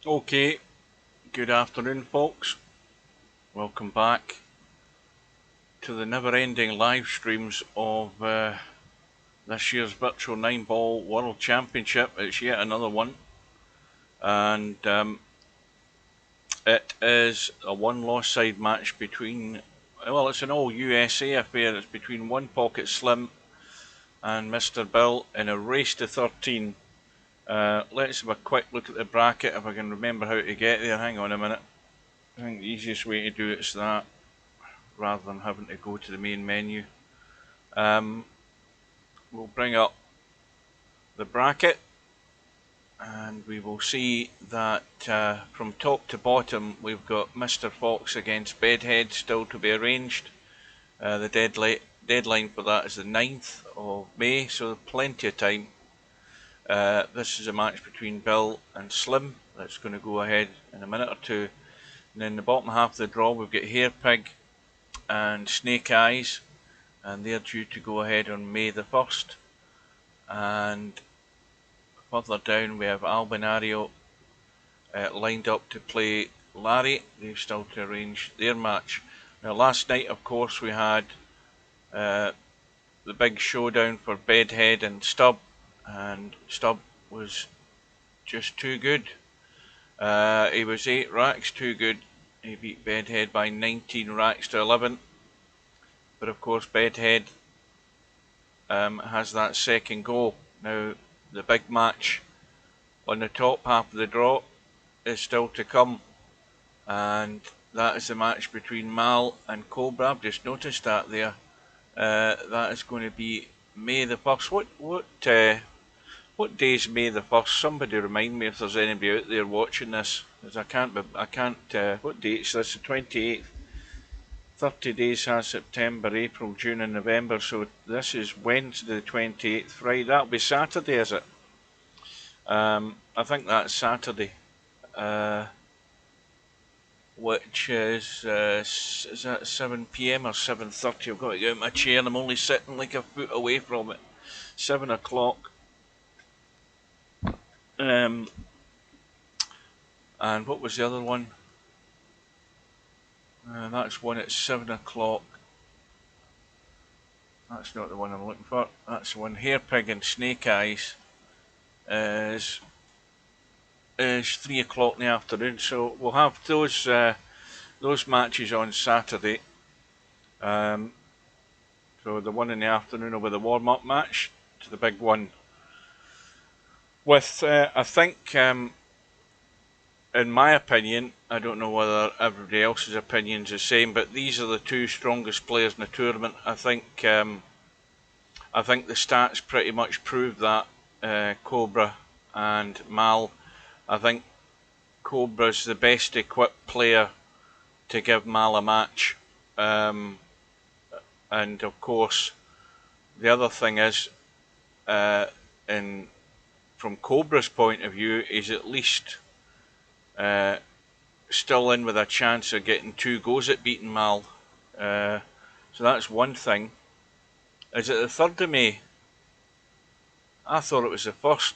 Okay, good afternoon, folks. Welcome back to the never-ending live streams of this year's Virtual 9-Ball World Championship. It's yet another one, and it is a one-loss side match between, well, it's an all-USA affair. It's between Onepocketslim and Mr.Bill in a race to 13. Let's have a quick look at the bracket if I can remember how to get there. Hang on a minute. I think the easiest way to do it is that, rather than having to go to the main menu. We'll bring up the bracket and we will see that from top to bottom we've got Mr. Fox against Bedhead still to be arranged. The deadline for that is the 9th of May, so plenty of time. This is a match between Bill and Slim that's going to go ahead in a minute or two. And in the bottom half of the draw we've got Hairpig and Snake Eyes, and they're due to go ahead on May the 1st. And further down we have Albinario lined up to play Larry. They've still to arrange their match. Now last night of course we had the big showdown for Bedhead and Stub, and Stub was just too good. He was 8 racks too good. He beat Bedhead by 19 racks to 11. But of course Bedhead has that second goal. Now the big match on the top half of the draw is still to come, and that is the match between Mal and Cobra. I've just noticed that there. That is going to be May the 1st. What day is May the 1st? Somebody remind me if there's anybody out there watching this, because I can't. What date is this? The 28th. 30 days has September, April, June and November, so this is Wednesday the 28th, Friday. That'll be Saturday, is it? I think that's Saturday. Which is that 7 PM or 7:30? I've got to get out of my chair and I'm only sitting like a foot away from it. 7 o'clock. And what was the other one? That's one at 7 o'clock. That's not the one I'm looking for. That's the one. Hairpig and Snake Eyes is 3 o'clock in the afternoon. So we'll have those matches on Saturday. So the one in the afternoon will be the warm-up match to the big one. With I think, in my opinion, I don't know whether everybody else's opinion is the same, but these are the two strongest players in the tournament. I think the stats pretty much prove that. Cobra and Mal. I think Cobra's the best equipped player to give Mal a match. And of course, the other thing is, from Cobra's point of view, he's at least still in with a chance of getting 2 goes at beating Mal. So that's one thing. Is it the 3rd of May? I thought it was the 1st.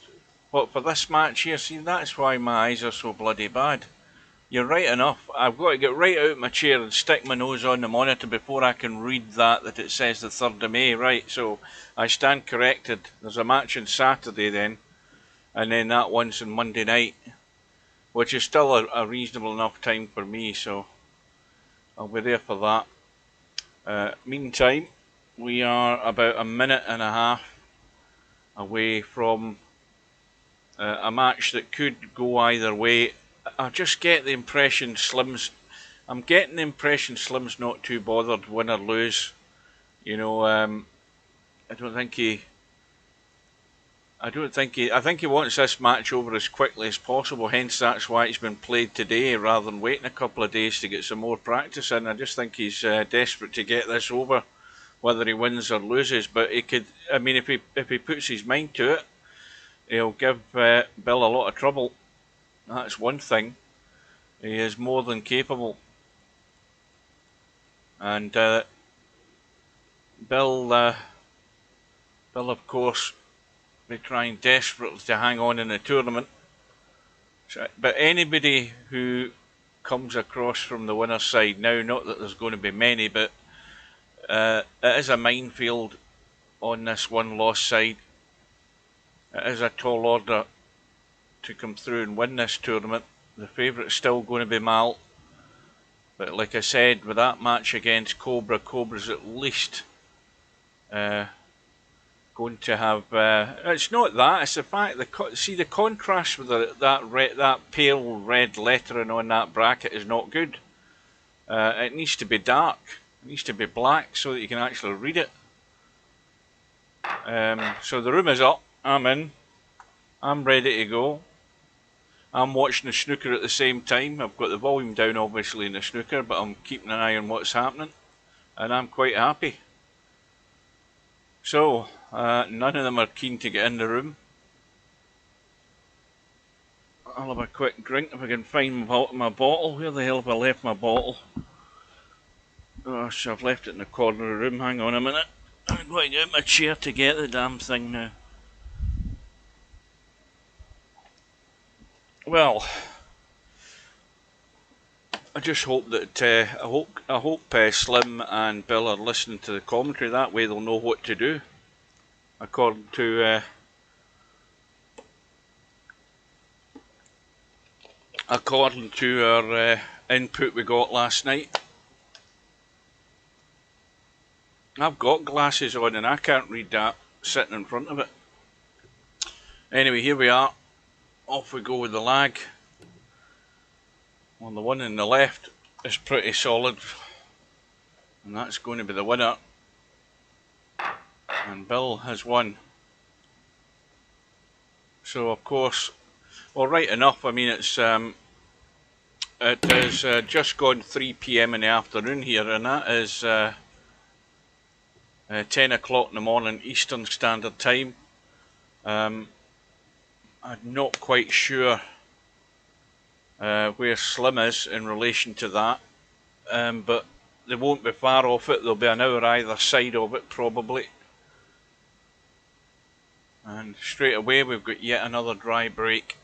What, for this match here? See, that's why my eyes are so bloody bad. You're right enough. I've got to get right out of my chair and stick my nose on the monitor before I can read that it says the 3rd of May. Right, so I stand corrected. There's a match on Saturday then, and then that one's on Monday night, which is still a reasonable enough time for me, so I'll be there for that. Meantime, we are about a minute and a half away from a match that could go either way. I just get the impression I'm getting the impression Slim's not too bothered, win or lose. You know, I think he wants this match over as quickly as possible, hence that's why it's been played today rather than waiting a couple of days to get some more practice in. I just think he's desperate to get this over, whether he wins or loses. But he could, I mean, if he puts his mind to it, he'll give Bill a lot of trouble. That's one thing. He is more than capable. And Bill, of course, be trying desperately to hang on in the tournament. So, but anybody who comes across from the winner's side now, not that there's going to be many, but it is a minefield on this one-loss side. It is a tall order to come through and win this tournament. The favourite's still going to be Mal, but like I said, with that match against Cobra, Cobra's at least going to have. It's not that; it's the fact that see the contrast with that pale red lettering on that bracket is not good. It needs to be dark. It needs to be black so that you can actually read it. So the room is up. I'm in. I'm ready to go. I'm watching the snooker at the same time. I've got the volume down obviously in the snooker, but I'm keeping an eye on what's happening, and I'm quite happy. So, none of them are keen to get in the room. I'll have a quick drink if I can find my bottle. Where the hell have I left my bottle? Gosh, I've left it in the corner of the room. Hang on a minute. I'm going to get out my chair to get the damn thing now. Well, I just hope that I hope Slim and Bill are listening to the commentary. That way they'll know what to do. According to our input we got last night. I've got glasses on and I can't read that sitting in front of it. Anyway, here we are. Off we go with the lag. Well, the one on the left is pretty solid, and that's going to be the winner. And Bill has won. So of course, well, right enough. I mean, it is just gone 3 PM in the afternoon here, and that is 10 o'clock in the morning Eastern Standard Time. I'm not quite sure where Slim is in relation to that, but they won't be far off it. There'll be an hour either side of it probably. And straight away we've got yet another dry break.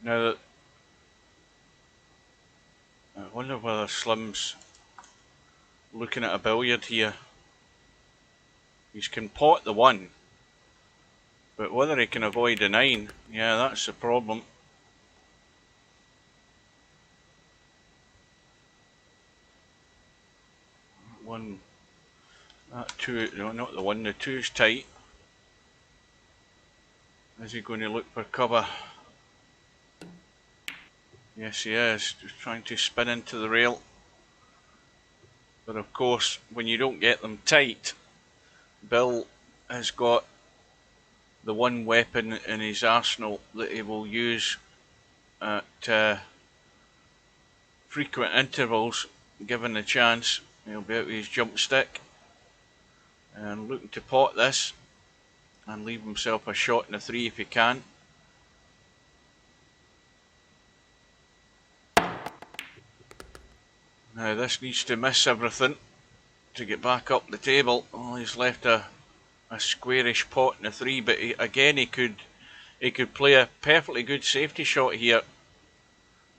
Now, I wonder whether Slim's looking at a billiard here. He can pot the 1, but whether he can avoid a 9, yeah, that's the problem. One, that 2, no, not the 1, the 2's tight. Is he going to look for cover? Yes, he is, just trying to spin into the rail. But of course, when you don't get them tight, Bill has got the one weapon in his arsenal that he will use at frequent intervals, given the chance. He'll be out with his jump stick and looking to pot this and leave himself a shot in the 3 if he can. Now this needs to miss everything to get back up the table. Oh, he's left a squarish pot in the 3, but he could play a perfectly good safety shot here.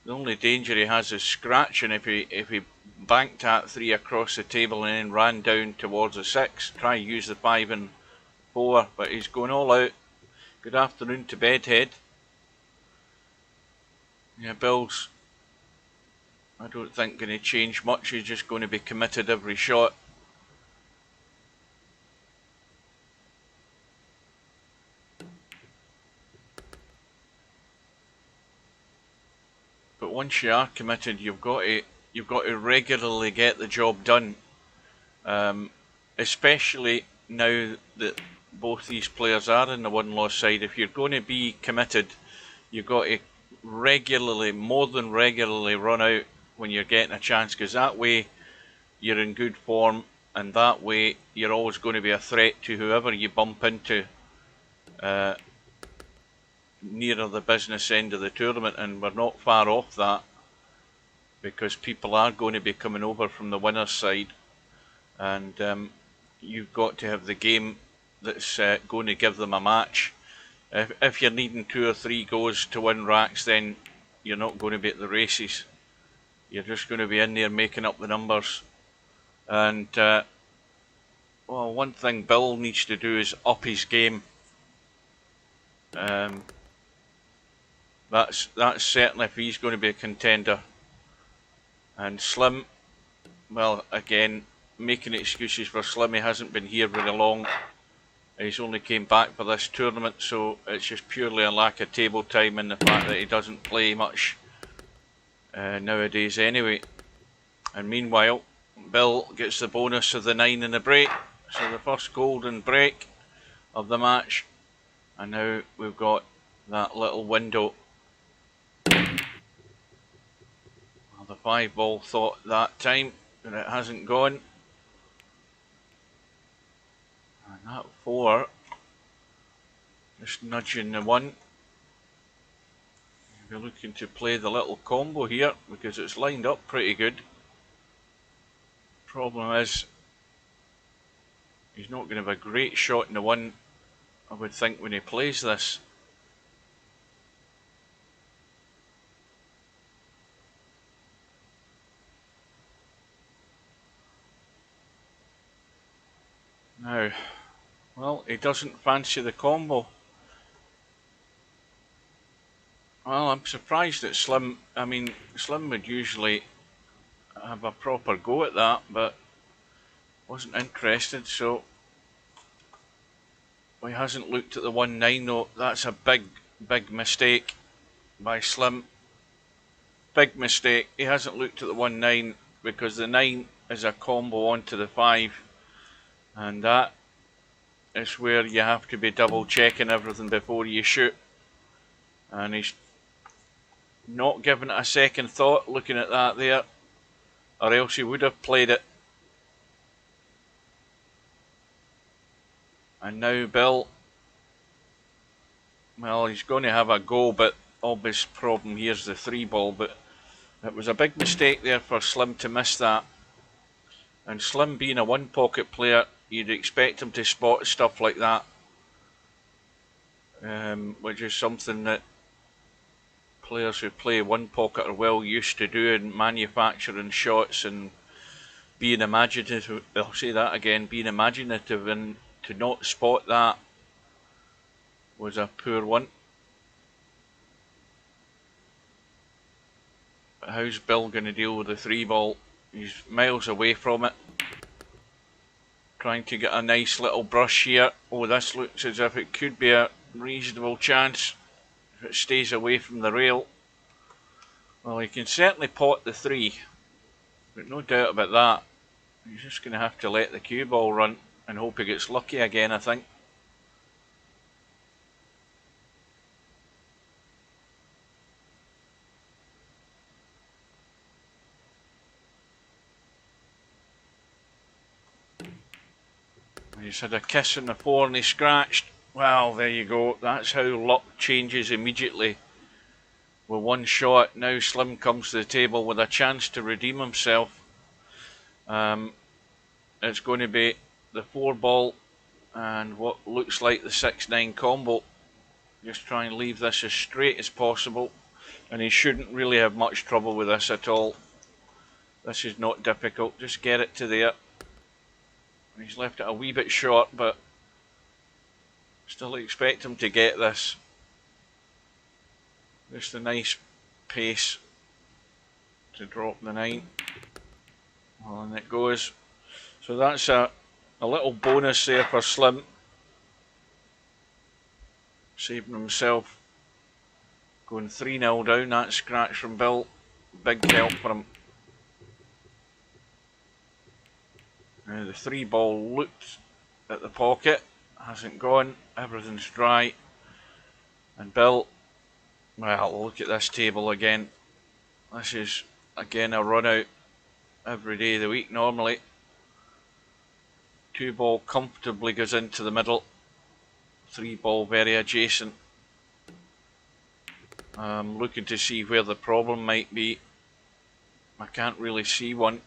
The only danger he has is scratching if he banked that 3 across the table and then ran down towards a 6. Try to use the 5 and 4, but he's going all out. Good afternoon to Bedhead. Yeah, Bill's, I don't think, going to change much. He's just going to be committed every shot. But once you are committed, you've got to regularly get the job done. Especially now that both these players are in the one-loss side. If you're going to be committed, you've got to regularly, more than regularly, run out when you're getting a chance, because that way you're in good form, and that way you're always going to be a threat to whoever you bump into nearer the business end of the tournament, and we're not far off that. because people are going to be coming over from the winner's side, and you've got to have the game that's going to give them a match. If you're needing 2 or 3 goes to win racks, then you're not going to be at the races. You're just going to be in there making up the numbers. And well, one thing Bill needs to do is up his game. That's certainly if he's going to be a contender. And Slim, well, again, making excuses for Slim. He hasn't been here very long. He's only came back for this tournament, so it's just purely a lack of table time and the fact that he doesn't play much nowadays anyway. And meanwhile, Bill gets the bonus of the 9 in the break. So the first golden break of the match. And now we've got that little window. Well, the 5 ball thought that time, but it hasn't gone. And that 4, just nudging the 1. We're looking to play the little combo here because it's lined up pretty good. Problem is, he's not going to have a great shot in the 1, I would think, when he plays this. Now, well, he doesn't fancy the combo. Well, I'm surprised that Slim, I mean, Slim would usually have a proper go at that, but wasn't interested, so he hasn't looked at the 1-9 though. That's a big mistake by Slim. Big mistake. He hasn't looked at the 1-9 because the 9 is a combo onto the 5, and that is where you have to be double checking everything before you shoot. And he's not given it a second thought looking at that there, or else he would have played it. And now Bill, well, he's going to have a go, but obvious problem here's the 3 ball, but it was a big mistake there for Slim to miss that. And Slim being a 1 pocket player, you'd expect him to spot stuff like that, which is something that players who play 1 pocket are well used to doing, manufacturing shots and being imaginative. I'll say that again, being imaginative, and to not spot that was a poor one. But how's Bill going to deal with the 3 ball? He's miles away from it. Trying to get a nice little brush here. Oh, this looks as if it could be a reasonable chance if it stays away from the rail. Well, he can certainly pot the 3, but no doubt about that. He's just going to have to let the cue ball run and hope he gets lucky again, I think. He's had a kiss on the 4 and he scratched. Well, there you go. That's how luck changes immediately. With 1 shot, now Slim comes to the table with a chance to redeem himself. It's going to be the 4 ball and what looks like the 6-9 combo. Just try and leave this as straight as possible, and he shouldn't really have much trouble with this at all. This is not difficult, just get it to there. He's left it a wee bit short, but still expect him to get this. Just a nice pace to drop the 9. Well, and it goes. So that's a little bonus there for Slim. Saving himself. Going 3-0 down. That scratch from Bill. Big help for him. Now the 3 ball looked at the pocket. Hasn't gone. Everything's dry. And Bill, well, look at this table again. This is again a run out every day of the week normally. 2 ball comfortably goes into the middle. 3 ball very adjacent. Looking to see where the problem might be. I can't really see one.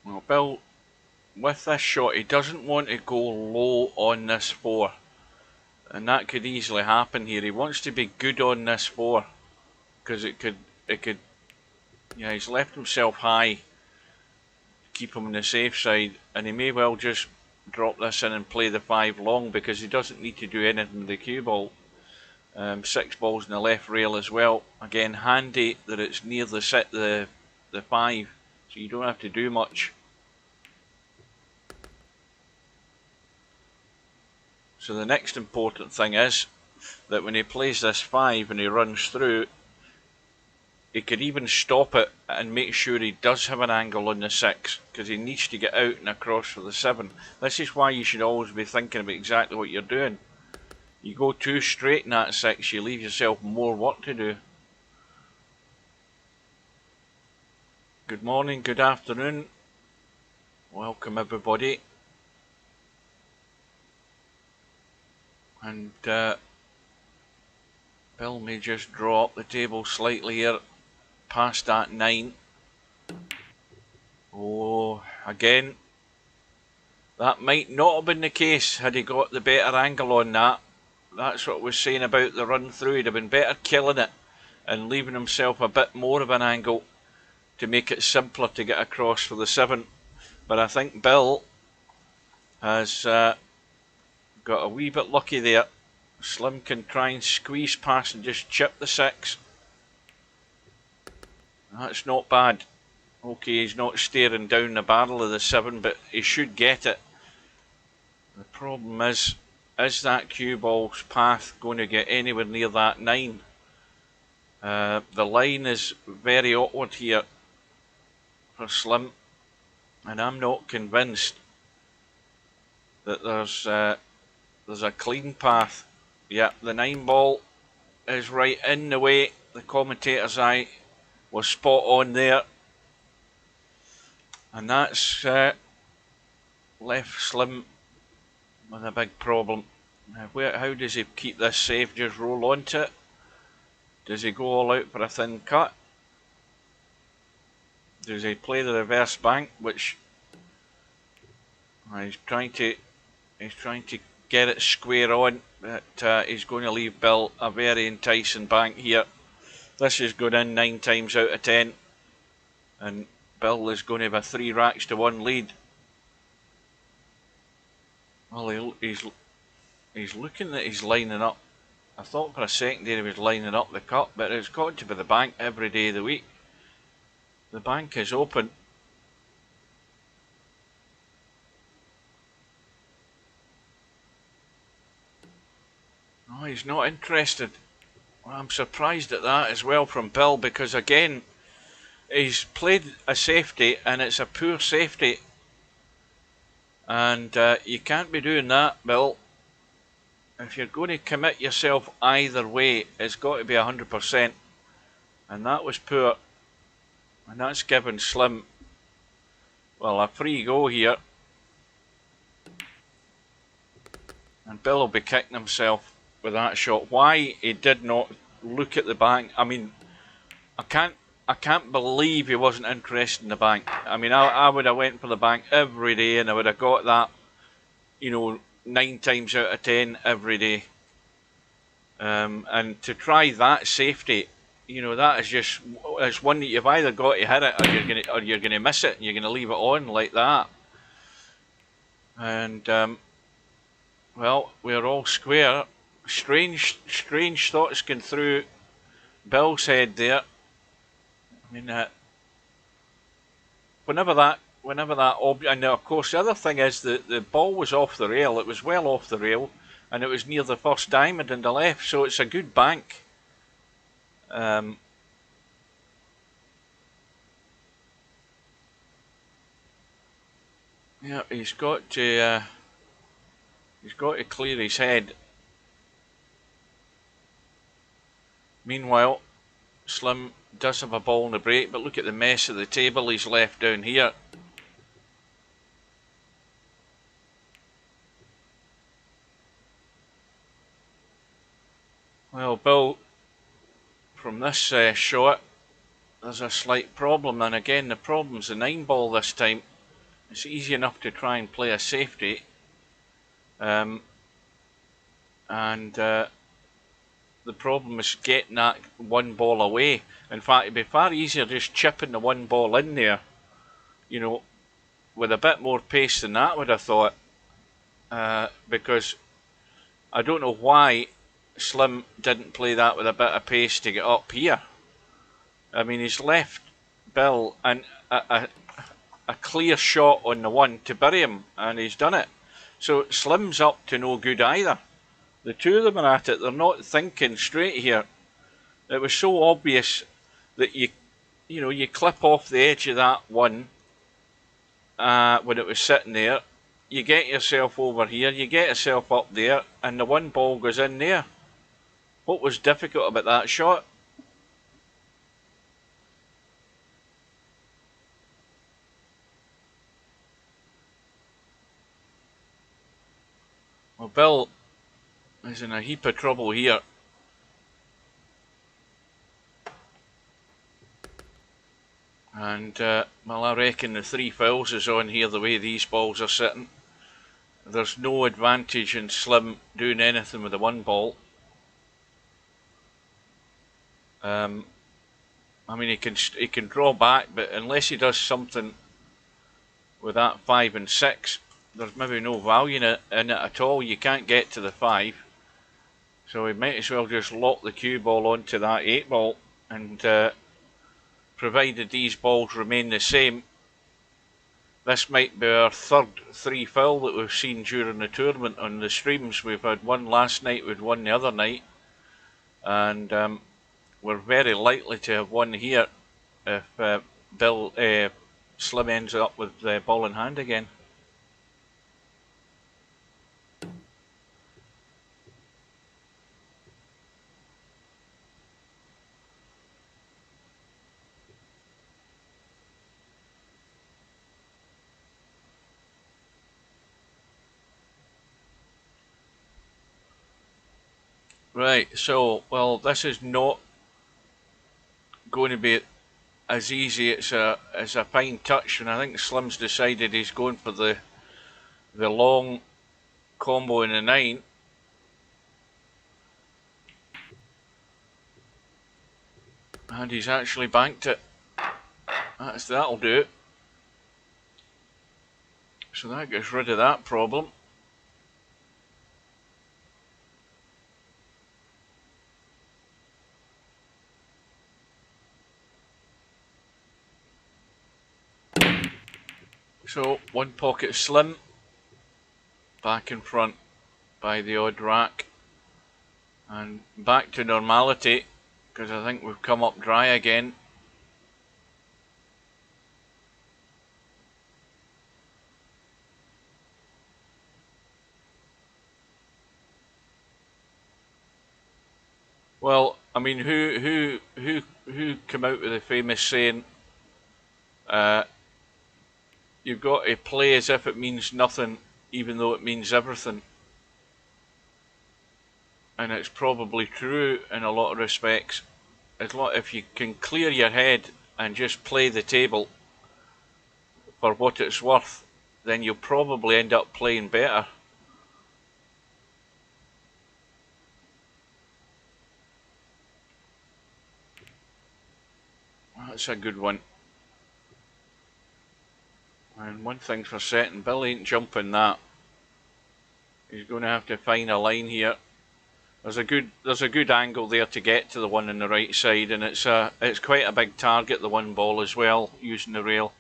Well, Bill, with this shot, he doesn't want to go low on this 4. And that could easily happen here. He wants to be good on this 4. Because it could, yeah, he's left himself high to keep him on the safe side. And he may well just drop this in and play the 5 long, because he doesn't need to do anything with the cue ball. 6 balls in the left rail as well. Again, handy that it's near the 5, so you don't have to do much. So the next important thing is that when he plays this 5 and he runs through, he could even stop it and make sure he does have an angle on the 6, because he needs to get out and across for the 7. This is why you should always be thinking about exactly what you're doing. You go too straight in that 6, you leave yourself more work to do. Good morning, good afternoon. Welcome everybody. And Bill may just draw up the table slightly here, past that 9. Oh, again, that might not have been the case had he got the better angle on that. That's what we're saying about the run through. He'd have been better killing it and leaving himself a bit more of an angle to make it simpler to get across for the 7. But I think Bill has got a wee bit lucky there. Slim can try and squeeze past and just chip the 6. That's not bad. Okay, he's not staring down the barrel of the 7, but he should get it. The problem is that cue ball's path going to get anywhere near that 9? The line is very awkward here for Slim, and I'm not convinced that there's a clean path. Yeah, the 9 ball is right in the way. The commentator's eye was spot on there, and that's left Slim with a big problem. How does he keep this safe? Just roll onto it? Does he go all out for a thin cut? Does he play the reverse bank, which he's trying to get it square on, but he's going to leave Bill a very enticing bank here. This is going in 9 times out of 10, and Bill is going to have a 3 racks to 1 lead. Well, he's looking that he's lining up. I thought for a second there he was lining up the cut, but it's got to be the bank every day of the week. The bank is open. Oh, he's not interested. Well, I'm surprised at that as well from Bill, because again, he's played a safety and it's a poor safety. And you can't be doing that, Bill. If you're going to commit yourself either way, it's got to be 100%. And that was poor. And that's given Slim, well, a free go here. And Bill will be kicking himself with that shot. Why he did not look at the bank, I mean, I can't believe he wasn't interested in the bank. I mean, I would have went for the bank every day, and I would have got that, you know, 9 times out of 10 every day. And to try that safety, you know, that is just, it's one that you've either got to hit it or you're gonna miss it, and you're gonna leave it on like that. And well, we're all square. Strange thoughts going through Bill's head there. I mean, whenever that and of course the other thing is that the ball was off the rail. It was well off the rail, and it was near the first diamond in the left, so it's a good bank. Yeah, he's got to clear his head. Meanwhile, Slim does have a ball in the break, but look at the mess of the table he's left down here. Well, Bill, from this shot, there's a slight problem, and again the problem's the 9 ball this time. It's easy enough to try and play a safety, and the problem is getting that 1 ball away. In fact, it'd be far easier just chipping the 1 ball in there, you know, with a bit more pace than that, would have thought, because I don't know why Slim didn't play that with a bit of pace to get up here. I mean, he's left Bill and a clear shot on the 1 to bury him, and he's done it. So Slim's up to no good either. The two of them are at it. They're not thinking straight here. It was so obvious that you clip off the edge of that 1 when it was sitting there. You get yourself over here, you get yourself up there, and the 1 ball goes in there. What was difficult about that shot? Well, Bill is in a heap of trouble here. And, well, I reckon the 3 fouls is on here the way these balls are sitting. There's no advantage in Slim doing anything with the 1 ball. I mean, he can draw back, but unless he does something with that 5 and 6, there's maybe no value in it at all. You can't get to the 5. So we might as well just lock the cue ball onto that 8 ball, and provided these balls remain the same, this might be our third 3 foul that we've seen during the tournament on the streams. We've had 1 last night, we'd 1 the other night, and we're very likely to have 1 here if Slim ends up with the ball in hand again. Right, so, well, this is not going to be as easy as a fine touch, and I think Slim's decided he's going for the long combo in the 9. And he's actually banked it. That'll do it. So that gets rid of that problem. So Onepocketslim back in front by the odd rack, and back to normality, because I think we've come up dry again. Well, I mean, who came out with the famous saying, you've got to play as if it means nothing, even though it means everything. And it's probably true in a lot of respects. If you can clear your head and just play the table for what it's worth, then you'll probably end up playing better. That's a good one. And one thing's for certain, Bill ain't jumping that. He's going to have to find a line here. There's a good angle there to get to the 1 on the right side, and it's quite a big target, the 1 ball as well, using the rail.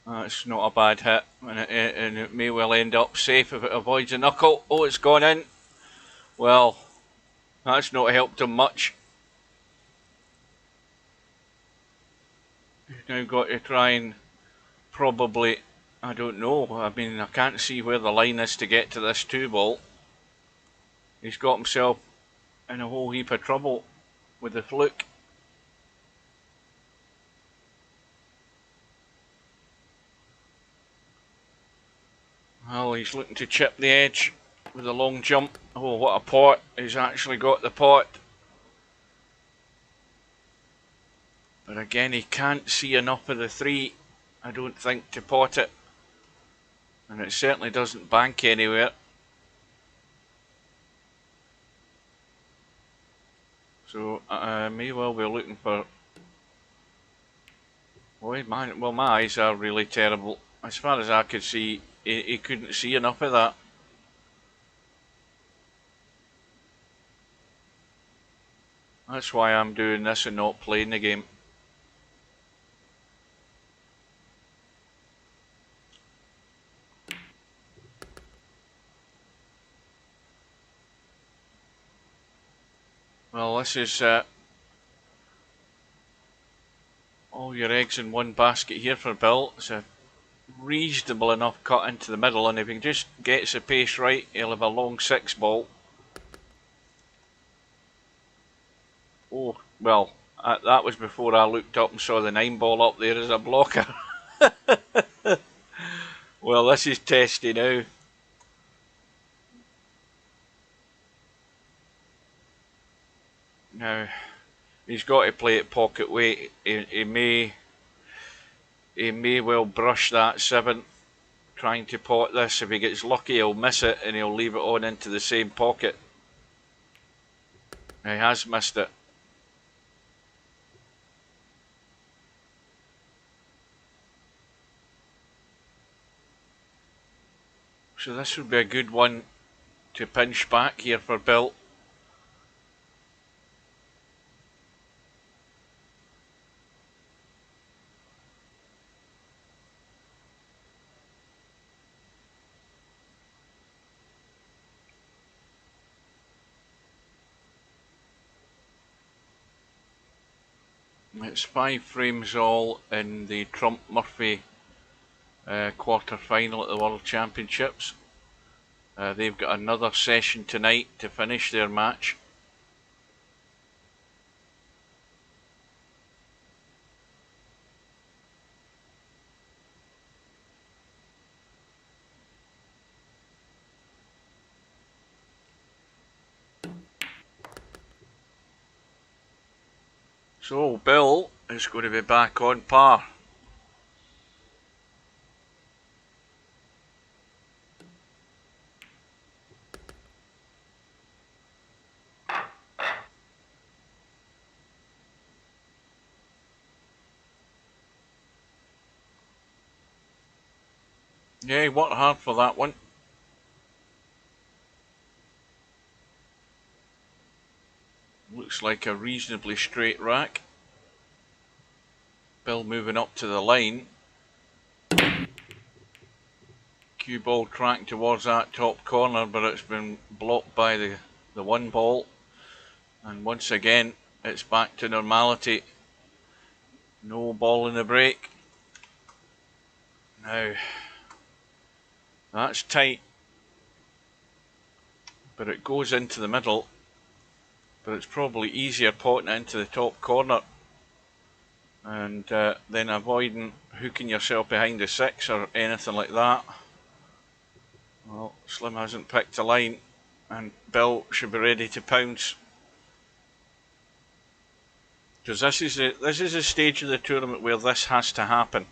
That's not a bad hit, and it may well end up safe if it avoids a knuckle. Oh, it's gone in. Well, that's not helped him much. He's now got to try and probably, I don't know, I mean, I can't see where the line is to get to this 2 ball. He's got himself in a whole heap of trouble with the fluke. Well, he's looking to chip the edge with a long jump. Oh, what a pot. He's actually got the pot. But again, he can't see enough of the 3, I don't think, to pot it. And it certainly doesn't bank anywhere. So may well be looking for... Oh, man, well, my eyes are really terrible. As far as I could see, he couldn't see enough of that. That's why I'm doing this and not playing the game. Well, this is all your eggs in one basket here for Bill. It's a reasonable enough cut into the middle, and if he just gets the pace right, he'll have a long 6 ball. Oh, well, that was before I looked up and saw the 9 ball up there as a blocker. Well, this is testy now. Now, he's got to play it pocket weight. He may well brush that 7 trying to pot this. If he gets lucky, he'll miss it and he'll leave it on into the same pocket. He has missed it. So this would be a good one to pinch back here for Bill. It's 5 frames all in the Trump Murphy quarter final at the World Championships. They've got another session tonight to finish their match. So Bill is going to be back on par. Yeah, he worked hard for that one. Looks like a reasonably straight rack. Bill moving up to the line. Cue ball tracking towards that top corner, but it's been blocked by the 1 ball. And once again, it's back to normality. No ball in the break. Now, that's tight, but it goes into the middle. But it's probably easier potting it into the top corner and then avoiding hooking yourself behind the 6 or anything like that. Well, Slim hasn't picked a line and Bill should be ready to pounce. Because this is a stage of the tournament where this has to happen.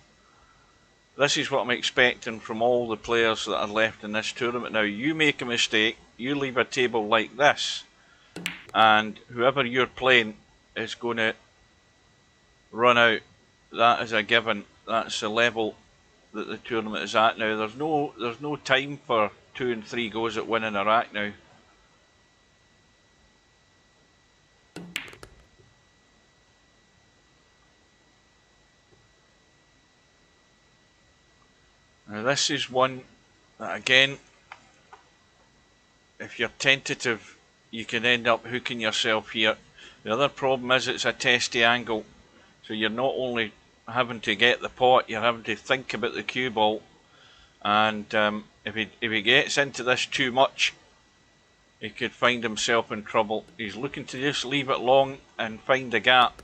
This is what I'm expecting from all the players that are left in this tournament. Now, you make a mistake, you leave a table like this, and whoever you're playing is going to run out. That is a given. That's the level that the tournament is at now. There's no time for 2 and 3 goes at winning a rack now. Now this is one that again, if you're tentative, you can end up hooking yourself here. The other problem is it's a testy angle, so you're not only having to get the pot, you're having to think about the cue ball, and if he gets into this too much, he could find himself in trouble. He's looking to just leave it long and find a gap.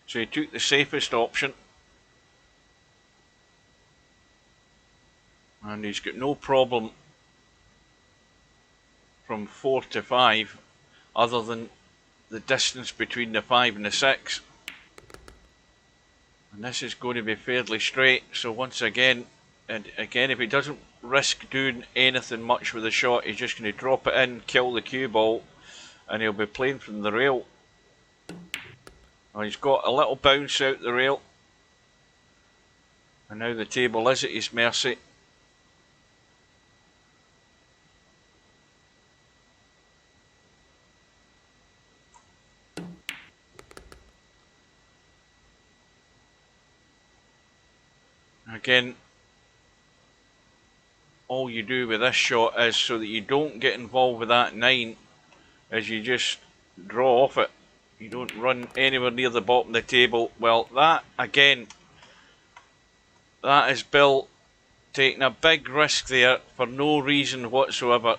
So he took the safest option. And he's got no problem from 4 to 5 other than the distance between the 5 and the 6. And this is going to be fairly straight. So once again, and again, if he doesn't risk doing anything much with the shot, he's just going to drop it in, kill the cue ball, and he'll be playing from the rail. Well, he's got a little bounce out the rail. And now the table is at his mercy. Again, all you do with this shot is, so that you don't get involved with that 9, is you just draw off it. You don't run anywhere near the bottom of the table. Well, that again, that is Bill taking a big risk there for no reason whatsoever.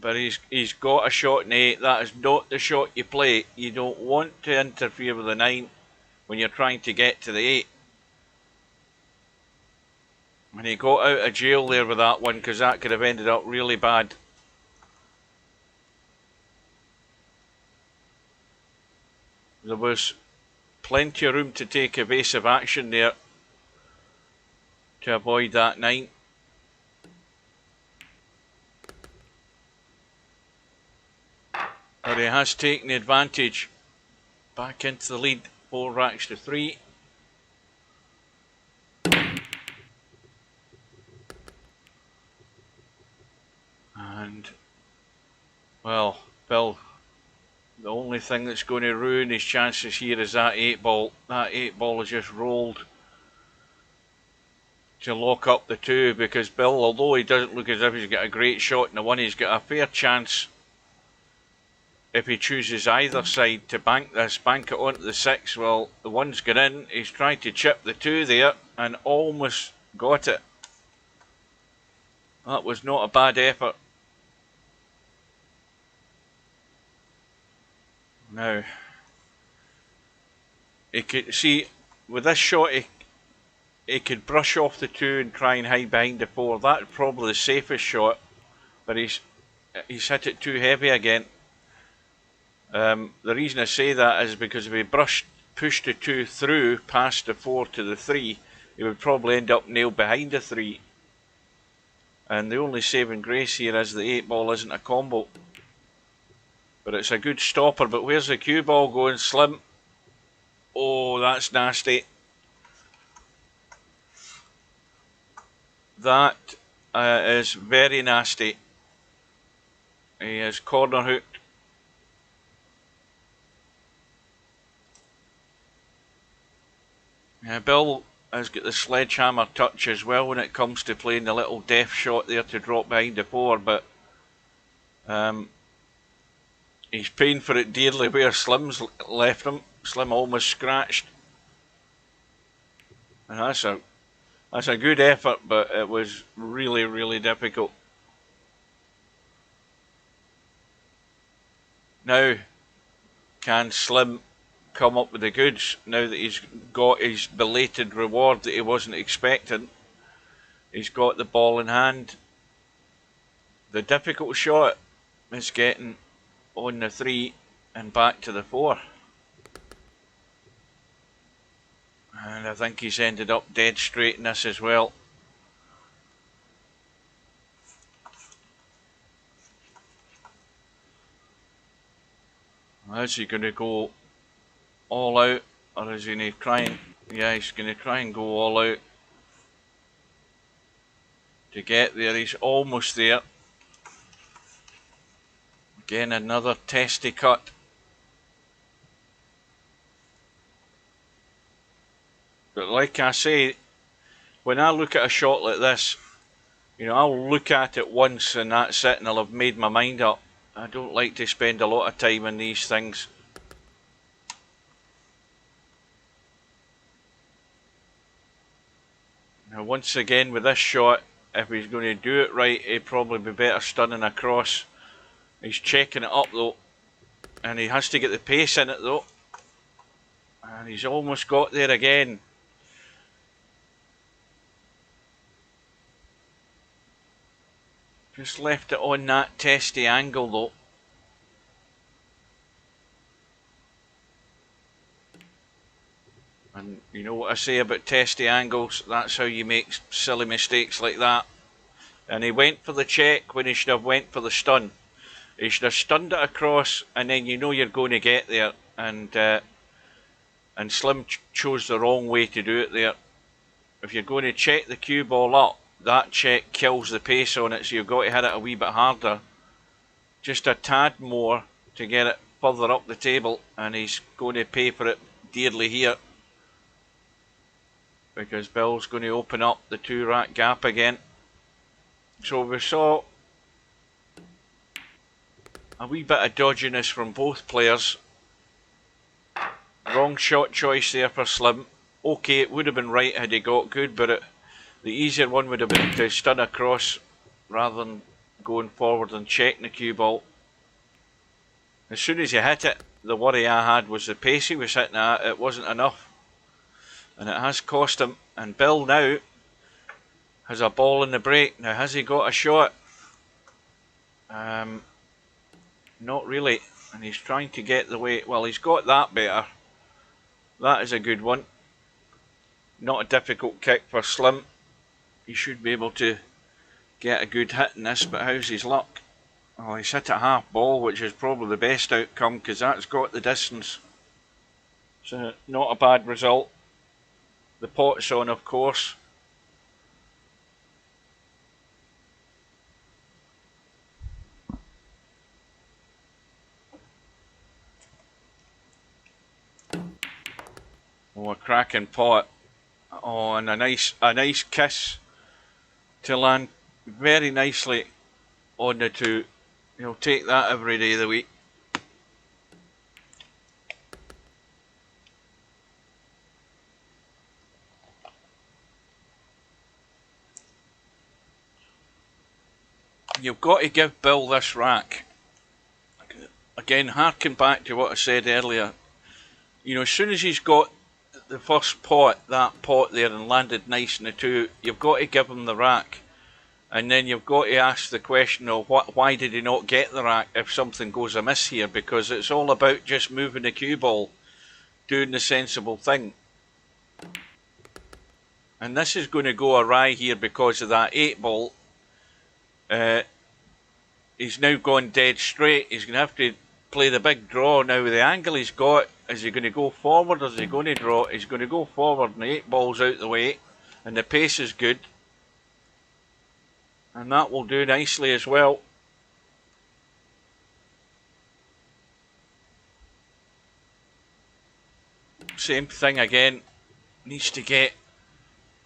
But he's got a shot in 8. That is not the shot you play. You don't want to interfere with the 9 when you're trying to get to the 8. And he got out of jail there with that one, because that could have ended up really bad. There was plenty of room to take evasive action there to avoid that 9. But he has taken the advantage. Back into the lead, 4 racks to 3. And, well, Bill, the only thing that's going to ruin his chances here is that 8 ball. That 8 ball has just rolled to lock up the 2, because Bill, although he doesn't look as if he's got a great shot in the 1, he's got a fair chance, if he chooses either side, to bank this, bank it onto the 6. Well, the 1's got in, he's tried to chip the 2 there and almost got it. That was not a bad effort. Now, he could see, with this shot, he could brush off the 2 and try and hide behind the 4. That's probably the safest shot, but he's hit it too heavy again. The reason I say that is because if he pushed the 2 through past the 4 to the 3, he would probably end up nailed behind the 3. And the only saving grace here is the 8 ball isn't a combo. But it's a good stopper. But where's the cue ball going? Slim. Oh, that's nasty. That is very nasty. He is corner hooked. Yeah, Bill has got the sledgehammer touch as well when it comes to playing the little deft shot there to drop behind the 4, but he's paying for it dearly where Slim's left him. Slim almost scratched. And that's a good effort, but it was really, really difficult. Now, can Slim come up with the goods now that he's got his belated reward that he wasn't expecting? He's got the ball in hand. The difficult shot is getting on the 3 and back to the 4. And I think he's ended up dead straight in this as well. Is he going to go all out, or is he going to try and... Yeah, he's going to try and go all out to get there. He's almost there. Again, another testy cut. But like I say, when I look at a shot like this, you know, I'll look at it once and that's it, and I'll have made my mind up. I don't like to spend a lot of time on these things. Now once again with this shot, if he's going to do it right, he'd probably be better stunning across He's checking it up though, and he has to get the pace in it though, and he's almost got there again. Just left it on that testy angle though. And you know what I say about testy angles, that's how you make silly mistakes like that. And he went for the check when he should have went for the stun. He should have stunned it across, and then you know you're going to get there. And Slim chose the wrong way to do it there. If you're going to check the cue ball up, that check kills the pace on it, so you've got to hit it a wee bit harder. Just a tad more to get it further up the table, and he's going to pay for it dearly here. Because Bill's going to open up the 2-rack gap again. So we saw a wee bit of dodginess from both players. Wrong shot choice there for Slim. Okay, it would have been right had he got good, but the easier one would have been to stun across rather than going forward and checking the cue ball. As soon as you hit it, the worry I had was the pace he was hitting at. It wasn't enough. And it has cost him. And Bill now has a ball in the break. Now, has he got a shot? Not really. And he's trying to get the way. Well, he's got that better. That is a good one. Not a difficult kick for Slim. He should be able to get a good hit in this, but how's his luck? Well, he's hit a half ball, which is probably the best outcome because that's got the distance. So, not a bad result. The pot's on, of course. Oh, a cracking pot. Oh, and a nice kiss to land very nicely on the 2. He'll take that every day of the week. You've got to give Bill this rack. Again, harking back to what I said earlier. You know, as soon as he's got the first pot, that pot there, and landed nice in the 2, you've got to give him the rack. And then you've got to ask the question of why did he not get the rack if something goes amiss here? Because it's all about just moving the cue ball, doing the sensible thing. And this is going to go awry here because of that 8 ball. He's now gone dead straight. He's going to have to play the big draw. Now with the angle he's got, is he going to go forward or is he going to draw? He's going to go forward, and the 8 ball's out the way, and the pace is good. And that will do nicely as well. Same thing again. Needs to get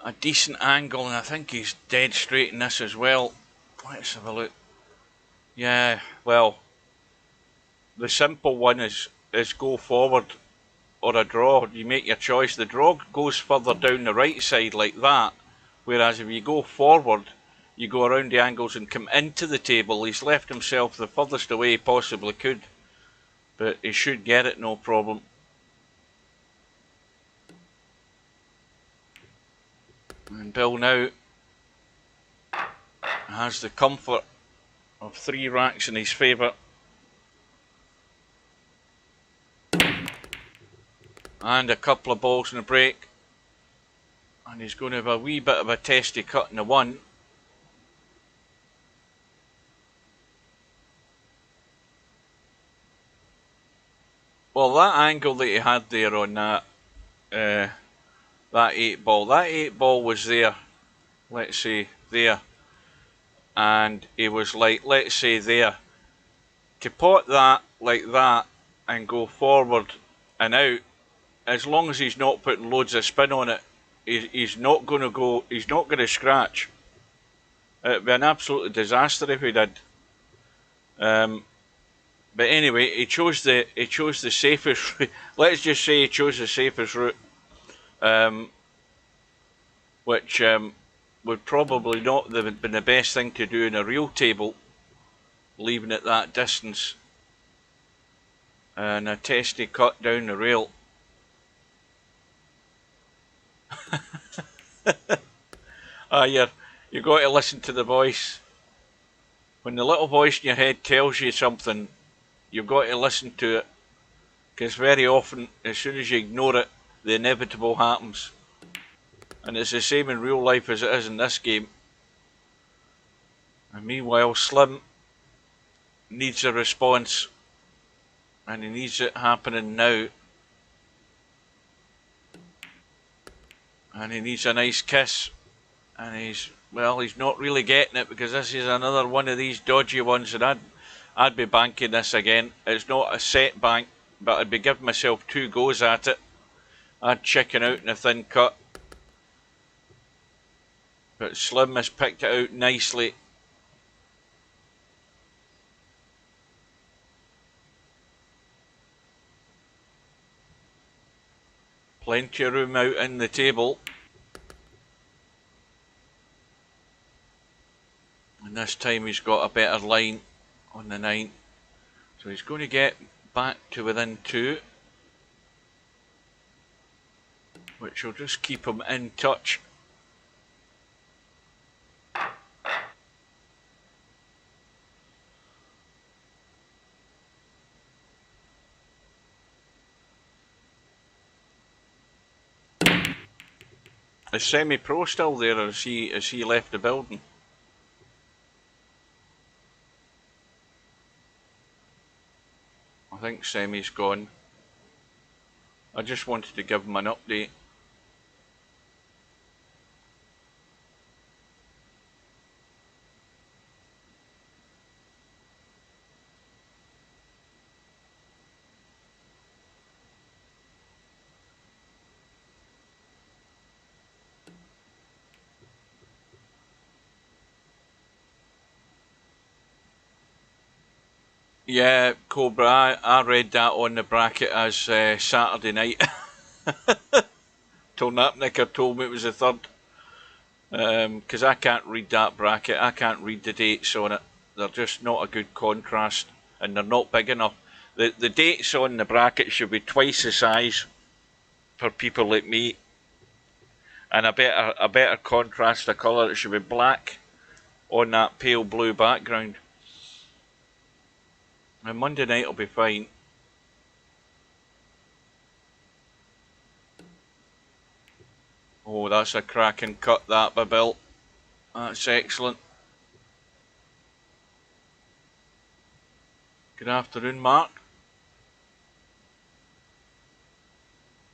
a decent angle, and I think he's dead straight in this as well. Let's have a look. Yeah, well, the simple one is go forward or a draw. You make your choice. The draw goes further down the right side like that, whereas if you go forward, you go around the angles and come into the table. He's left himself the furthest away he possibly could, but he should get it no problem. And Bill now has the comfort of 3 racks in his favour. And a couple of balls in the break. And he's going to have a wee bit of a testy cut in the 1. Well, that angle that he had there on that 8 ball, that 8 ball was there, let's say, there. And he was like, let's say there. To pot that like that and go forward and out, as long as he's not putting loads of spin on it, he's not going to go, he's not going to scratch. It'd be an absolute disaster if he did. But anyway, he chose the safest route. Let's just say he chose the safest route, which would probably not have been the best thing to do in a real table leaving it that distance. And a testy cut down the rail. You got to listen to the voice. When the little voice in your head tells you something, you've got to listen to it. Because very often, as soon as you ignore it, the inevitable happens. And it's the same in real life as it is in this game. And meanwhile, Slim needs a response. And he needs it happening now. And he needs a nice kiss. And he's not really getting it, because this is another one of these dodgy ones, and I'd be banking this again. It's not a set bank, but I'd be giving myself 2 goes at it. I'd chicken out in a thin cut. But Slim has picked it out nicely. Plenty of room out in the table. And this time he's got a better line on the 9. So he's going to get back to within 2. Which will just keep him in touch. Is Semi-Pro still there, or has he left the building? I think Semi's gone. I just wanted to give him an update. Yeah, Cobra, I read that on the bracket as Saturday night. Till Napnicker told me it was the 3rd. Because I can't read that bracket, I can't read the dates on it. They're just not a good contrast, and they're not big enough. The dates on the bracket should be twice the size for people like me. And a better contrast of colour. It should be black on that pale blue background. And Monday night will be fine. Oh, that's a cracking cut, that, by Bill. That's excellent. Good afternoon, Mark.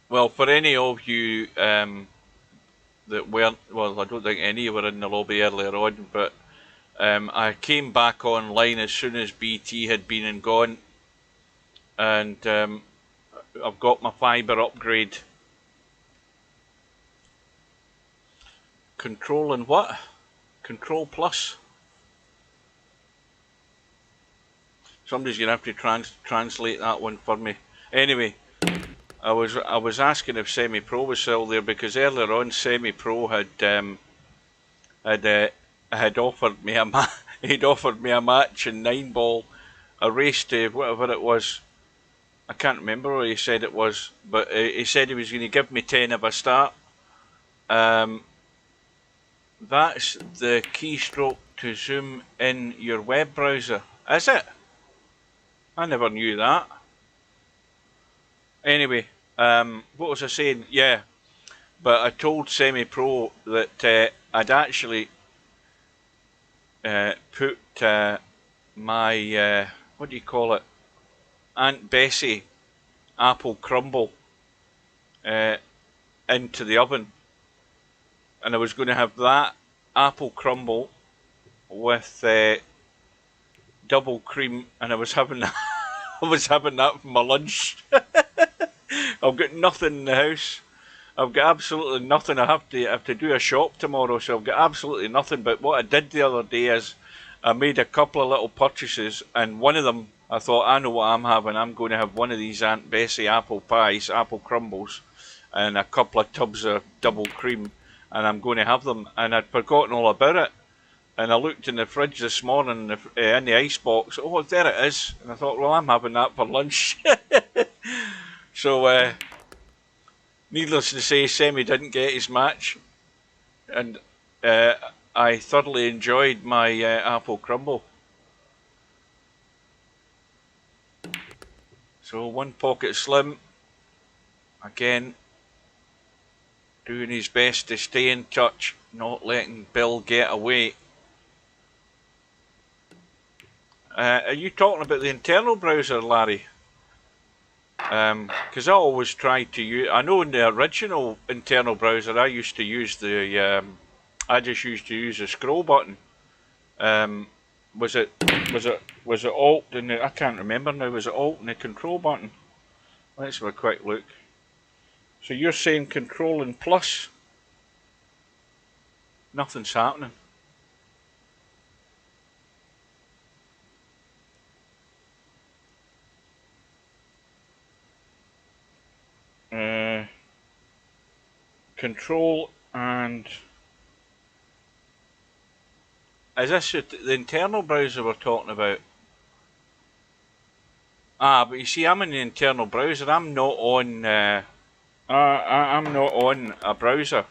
Well, for any of you that weren't, well, I don't think any were in the lobby earlier on, but I came back online as soon as BT had been and gone, and I've got my fibre upgrade. Control and what? Control Plus? Somebody's going to have to translate that one for me. Anyway, I was asking if Semi-Pro was still there, because earlier on Semi-Pro had offered me he'd offered me a match in 9-ball, a race to whatever it was. I can't remember what he said it was, but he said he was going to give me 10 if I start. That's the keystroke to zoom in your web browser, is it? I never knew that. Anyway, what was I saying? Yeah, but I told Semi-Pro that I'd actually put my, what do you call it, Aunt Bessie apple crumble into the oven. And I was going to have that apple crumble with double cream, and I was having that for my lunch. I've got nothing in the house. I've got absolutely nothing. I have to do a shop tomorrow, so I've got absolutely nothing. But what I did the other day is I made a couple of little purchases, and one of them I thought, I know what I'm having. I'm going to have one of these Aunt Bessie apple pies, apple crumbles, and a couple of tubs of double cream. And I'm going to have them, and I'd forgotten all about it. And I looked in the fridge this morning in the ice box. Oh, there it is. And I thought, well, I'm having that for lunch. So, needless to say, Semi didn't get his match. And I thoroughly enjoyed my apple crumble. So, Onepocketslim, again, doing his best to stay in touch, not letting Bill get away. Are you talking about the internal browser, Larry? Because I always try to use. I know in the original internal browser, I used to use the. I just used to use the scroll button. Was it Alt and I can't remember now. Was it Alt and the control button? Let's have a quick look. So you're saying Control and plus? Nothing's happening. Control and is this the internal browser we're talking about? Ah, but you see, I'm in the internal browser. I'm not on. I'm not on a browser.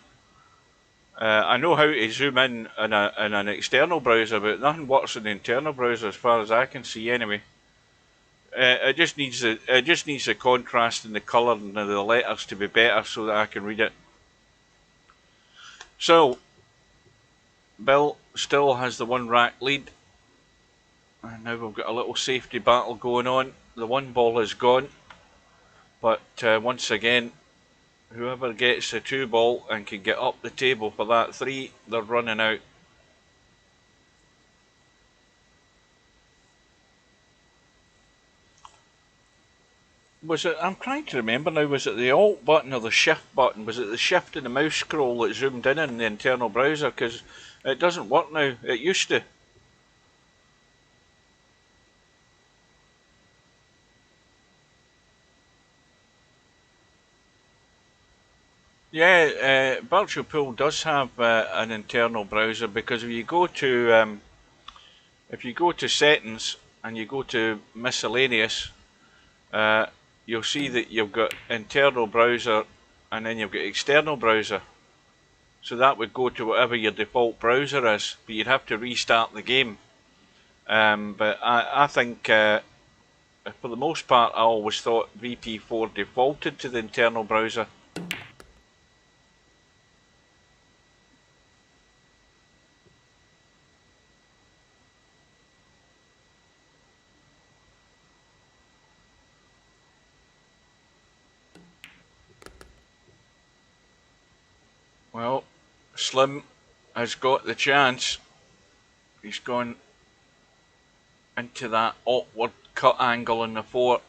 I know how to zoom in an external browser, but nothing works in the internal browser as far as I can see. Anyway, it just needs the contrast and the colour and the letters to be better so that I can read it. So, Bill still has the one rack lead, and now we've got a little safety battle going on. The one ball is gone, but once again, whoever gets the 2 ball and can get up the table for that 3, they're running out. Was it, I'm trying to remember now, was it the Alt button or the Shift button? Was it the Shift in the mouse scroll that zoomed in the internal browser? Because it doesn't work now. It used to. Yeah, Virtual Pool does have an internal browser, because if you go to settings and you go to miscellaneous, you'll see that you've got internal browser and then you've got external browser. So that would go to whatever your default browser is, but you'd have to restart the game. But I think for the most part, I always thought VP4 defaulted to the internal browser. Well, Slim has got the chance. He's gone into that awkward cut angle in the 4.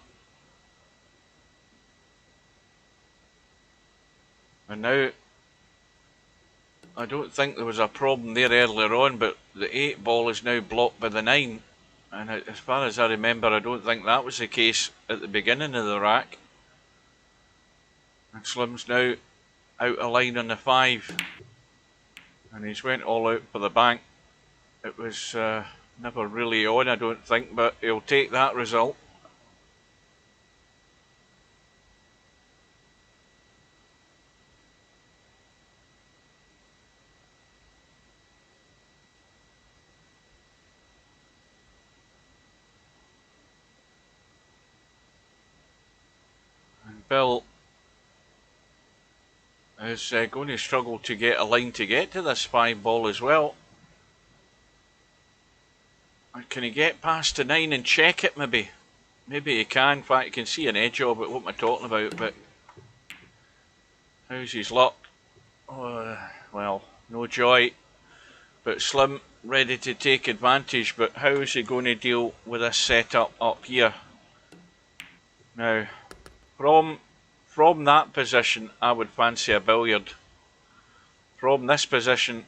And now, I don't think there was a problem there earlier on, but the 8 ball is now blocked by the 9. And as far as I remember, I don't think that was the case at the beginning of the rack. And Slim's now out of line on the 5. And he's went all out for the bank. It was never really on, I don't think, but he'll take that result. And Bill is going to struggle to get a line to get to this 5 ball as well. Can he get past the 9 and check it maybe? Maybe he can. In fact, you can see an edge of it, what am I talking about, but how's his luck? Well, no joy. But Slim ready to take advantage, but how is he going to deal with this setup up here? Now, from that position, I would fancy a billiard. From this position,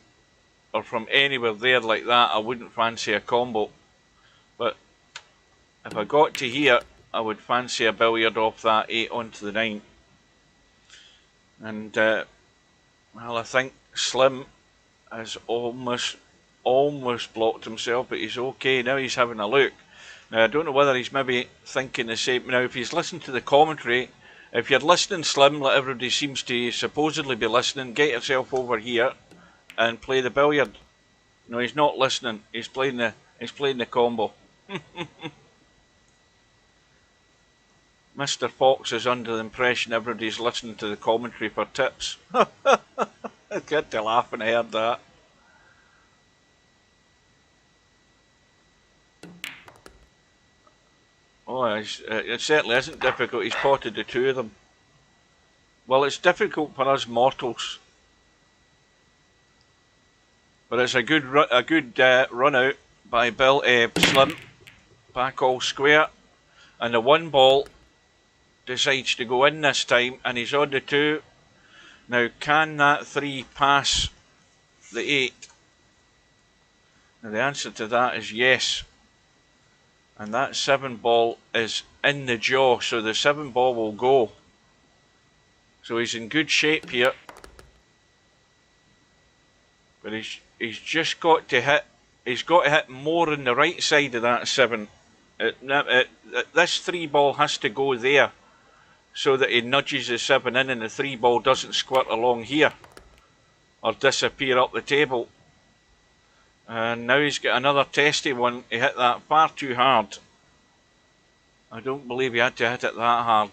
or from anywhere there like that, I wouldn't fancy a combo. But if I got to here, I would fancy a billiard off that 8 onto the 9. And, well, I think Slim has almost almost blocked himself, but he's okay. Now he's having a look. Now I don't know whether he's maybe thinking the same. Now if he's listening to the commentary, if you're listening, Slim, like everybody seems to supposedly be listening, get yourself over here and play the billiard. No, he's not listening. He's playing the combo. Mr. Fox is under the impression everybody's listening to the commentary for tips. I got to laugh when I heard that. Oh, it certainly isn't difficult. He's potted the two of them. Well, it's difficult for us mortals, but it's a good run out by Bill Slim. Back all square, and the one ball decides to go in this time, and he's on the two. Now, can that three pass the eight? Now, the answer to that is yes. And that seven ball is in the jaw, so the seven ball will go. So he's in good shape here. But he's just got to hit. He's got to hit more on the right side of that seven. This three ball has to go there, so that he nudges the seven in, and the three ball doesn't squirt along here or disappear up the table. And now he's got another testy one. He hit that far too hard. I don't believe he had to hit it that hard.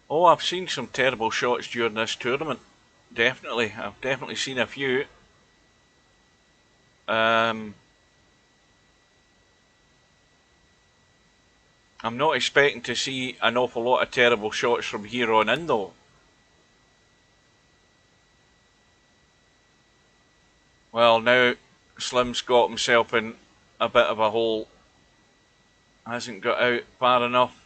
Oh, I've seen some terrible shots during this tournament. Definitely. I've definitely seen a few. I'm not expecting to see an awful lot of terrible shots from here on in, though. Well, now Slim's got himself in a bit of a hole. Hasn't got out far enough.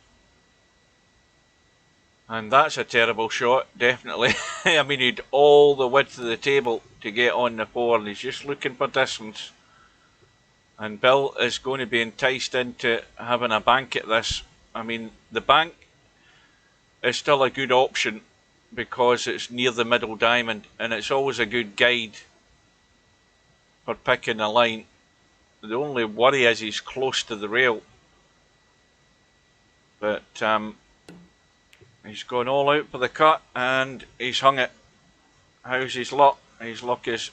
And that's a terrible shot, definitely. I mean, he'd all the width of the table to get on the four, and he's just looking for distance. And Bill is going to be enticed into having a bank at this. I mean, the bank is still a good option because it's near the middle diamond, and it's always a good guide for picking a line. The only worry is he's close to the rail. But he's gone all out for the cut, and he's hung it. How's his luck? His luck is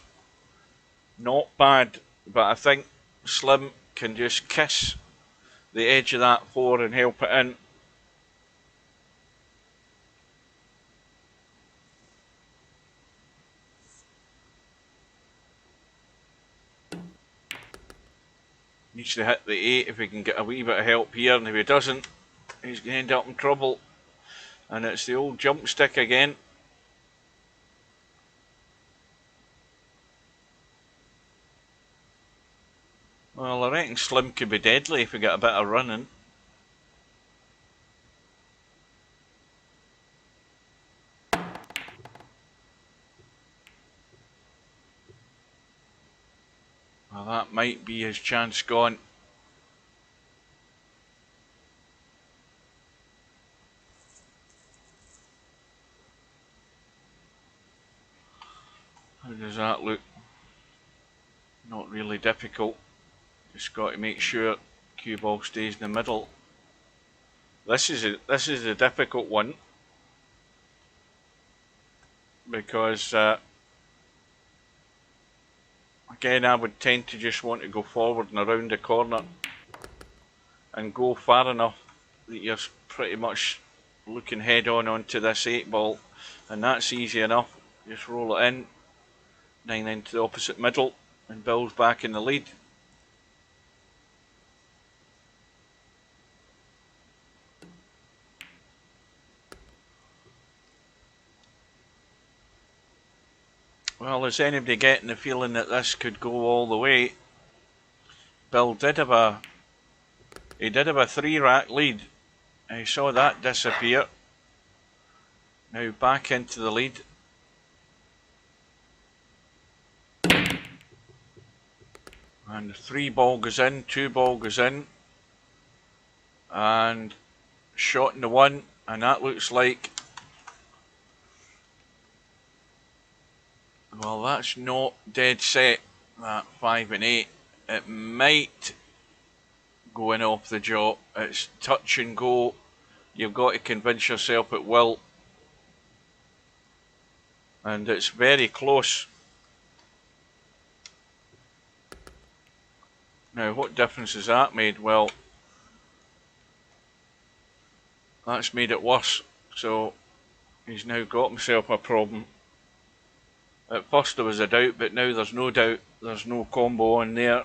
not bad, but I think Slim can just kiss the edge of that four and help it in. Needs to hit the eight if he can get a wee bit of help here, and if he doesn't, he's going to end up in trouble. And it's the old jump stick again. Well, I reckon Slim could be deadly if we get a bit of running. Well, that might be his chance gone. How does that look? Not really difficult. Just got to make sure cue ball stays in the middle. This is a difficult one because again, I would tend to just want to go forward and around the corner and go far enough that you're pretty much looking head on onto this 8 ball, and that's easy enough. Just roll it in, 9 into the opposite middle, and Bill's back in the lead. Well, is anybody getting the feeling that this could go all the way? Bill did have a 3-rack lead. I saw that disappear. Now back into the lead. And the 3 ball goes in, 2 ball goes in. And shot in the one, and that looks like, well, that's not dead set, that 5 and 8. It might go in off the jaw. It's touch and go. You've got to convince yourself it will. And it's very close. Now, what difference has that made? Well, that's made it worse. So, he's now got himself a problem. At first there was a doubt, but now there's no doubt. There's no combo on there.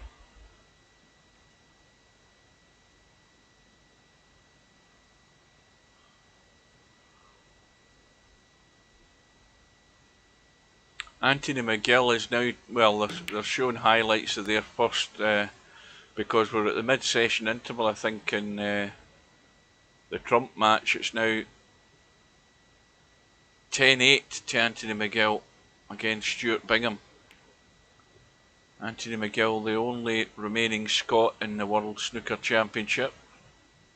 Anthony McGill is now, well, they're showing highlights of their first, because we're at the mid-session interval, I think, in the Trump match. It's now 10-8 to Anthony McGill against Stuart Bingham. Anthony McGill, the only remaining Scot in the World Snooker Championship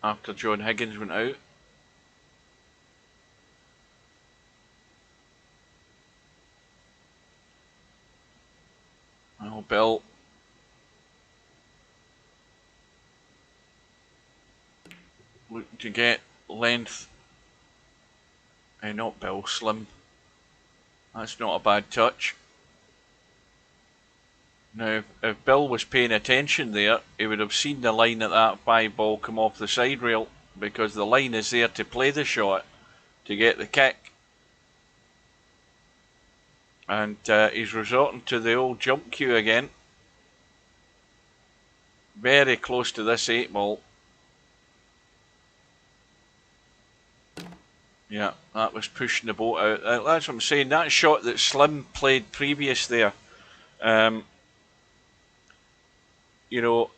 after John Higgins went out. Well, Bill looking to get length. Not Bill, Slim. That's not a bad touch. Now, if Bill was paying attention there, he would have seen the line at that 5 ball come off the side rail, because the line is there to play the shot, to get the kick. And he's resorting to the old jump cue again. Very close to this 8 ball. Yeah, that was pushing the boat out. That's what I'm saying. That shot that Slim played previous there, you know,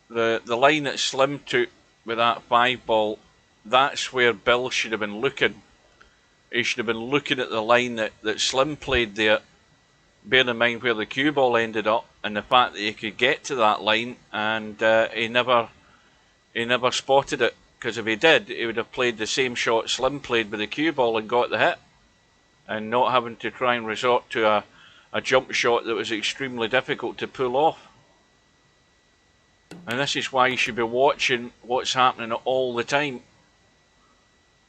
the line that Slim took with that 5 ball, that's where Bill should have been looking. He should have been looking at the line that Slim played there, bearing in mind where the cue ball ended up and the fact that he could get to that line, and he never spotted it. Because if he did, he would have played the same shot Slim played with the cue ball and got the hit, and not having to try and resort to a jump shot that was extremely difficult to pull off. And this is why you should be watching what's happening all the time.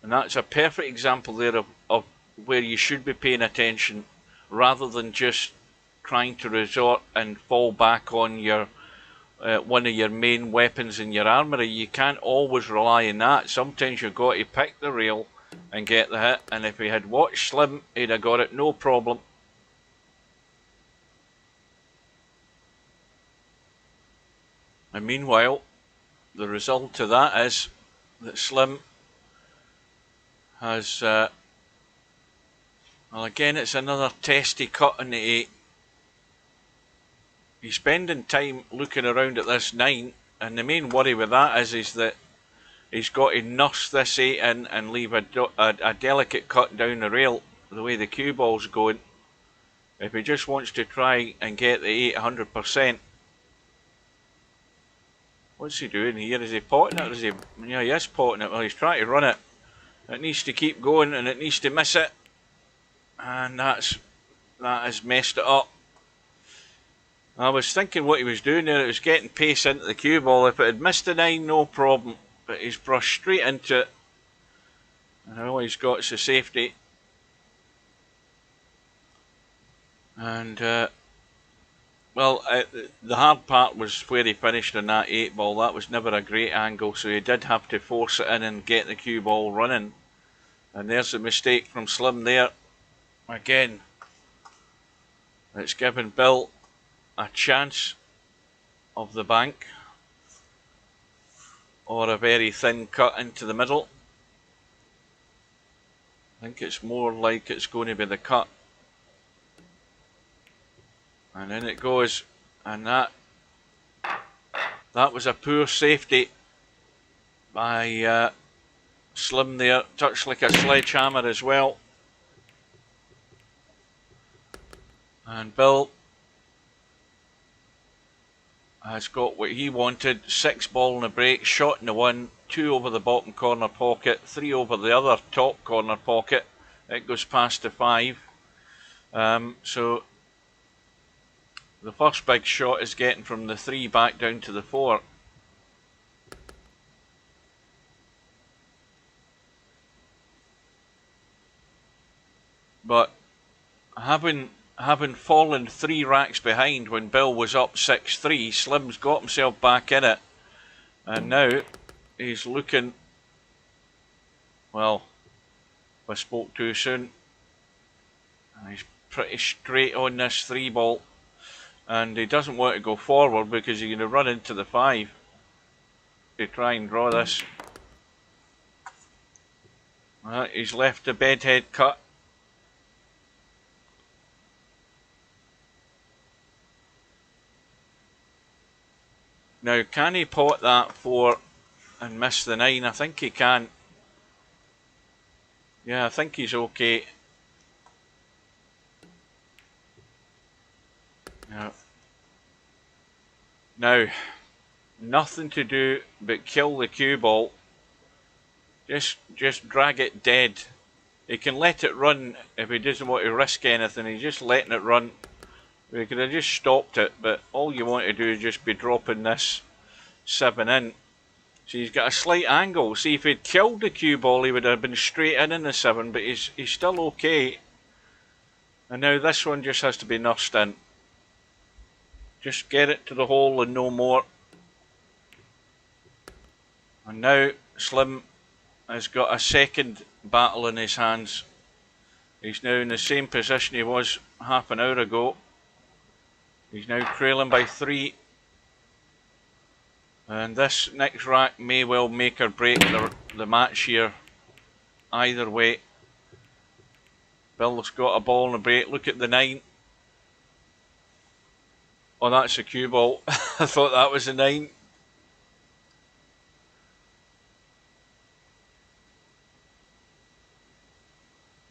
And that's a perfect example there of where you should be paying attention, rather than just trying to resort and fall back on your one of your main weapons in your armoury. You can't always rely on that. Sometimes you've got to pick the rail and get the hit, and if he had watched Slim, he'd have got it no problem. And meanwhile, the result of that is that Slim has, well, again, it's another testy cut in the 8. He's spending time looking around at this 9, and the main worry with that is that he's got to nurse this 8 in and leave a delicate cut down the rail, the way the cue ball's going. If he just wants to try and get the 8 100%. What's he doing here? Is he potting it? Or is he? Yeah, he is potting it. Well, he's trying to run it. It needs to keep going, and it needs to miss it. And that has messed it up. I was thinking what he was doing there, it was getting pace into the cue ball. If it had missed the 9, no problem. But he's brushed straight into it. And all he's got is a safety. And, well, the hard part was where he finished on that 8 ball. That was never a great angle, so he did have to force it in and get the cue ball running. And there's a mistake from Slim there. Again, it's given Bill a chance of the bank, or a very thin cut into the middle. I think it's more like it's going to be the cut. And in it goes, and that was a poor safety by Slim there. Touched like a sledgehammer as well. And Bill has got what he wanted. 6 ball in the break, shot in the 1, 2 over the bottom corner pocket, 3 over the other top corner pocket. It goes past the 5. So the first big shot is getting from the 3 back down to the 4. But having fallen 3 racks behind when Bill was up 6-3, Slim's got himself back in it. And now he's looking, well, I spoke too soon. He's pretty straight on this 3 ball. And he doesn't want to go forward because he's going to run into the 5 to try and draw this. He's left the bedhead cut. Now, can he pot that 4 and miss the 9? I think he can. Yeah, I think he's okay. Now, nothing to do but kill the cue ball. Just drag it dead. He can let it run if he doesn't want to risk anything. He's just letting it run. We could have just stopped it, but all you want to do is just be dropping this 7 in. So he's got a slight angle. See, if he'd killed the cue ball, he would have been straight in the 7, but he's still okay. And now this one just has to be nursed in. Just get it to the hole and no more. And now Slim has got a second battle in his hands. He's now in the same position he was half an hour ago. He's now trailing by 3. And this next rack may well make or break the match here. Either way. Bill's got a ball in the break. Look at the 9. Oh, that's a cue ball. I thought that was a 9.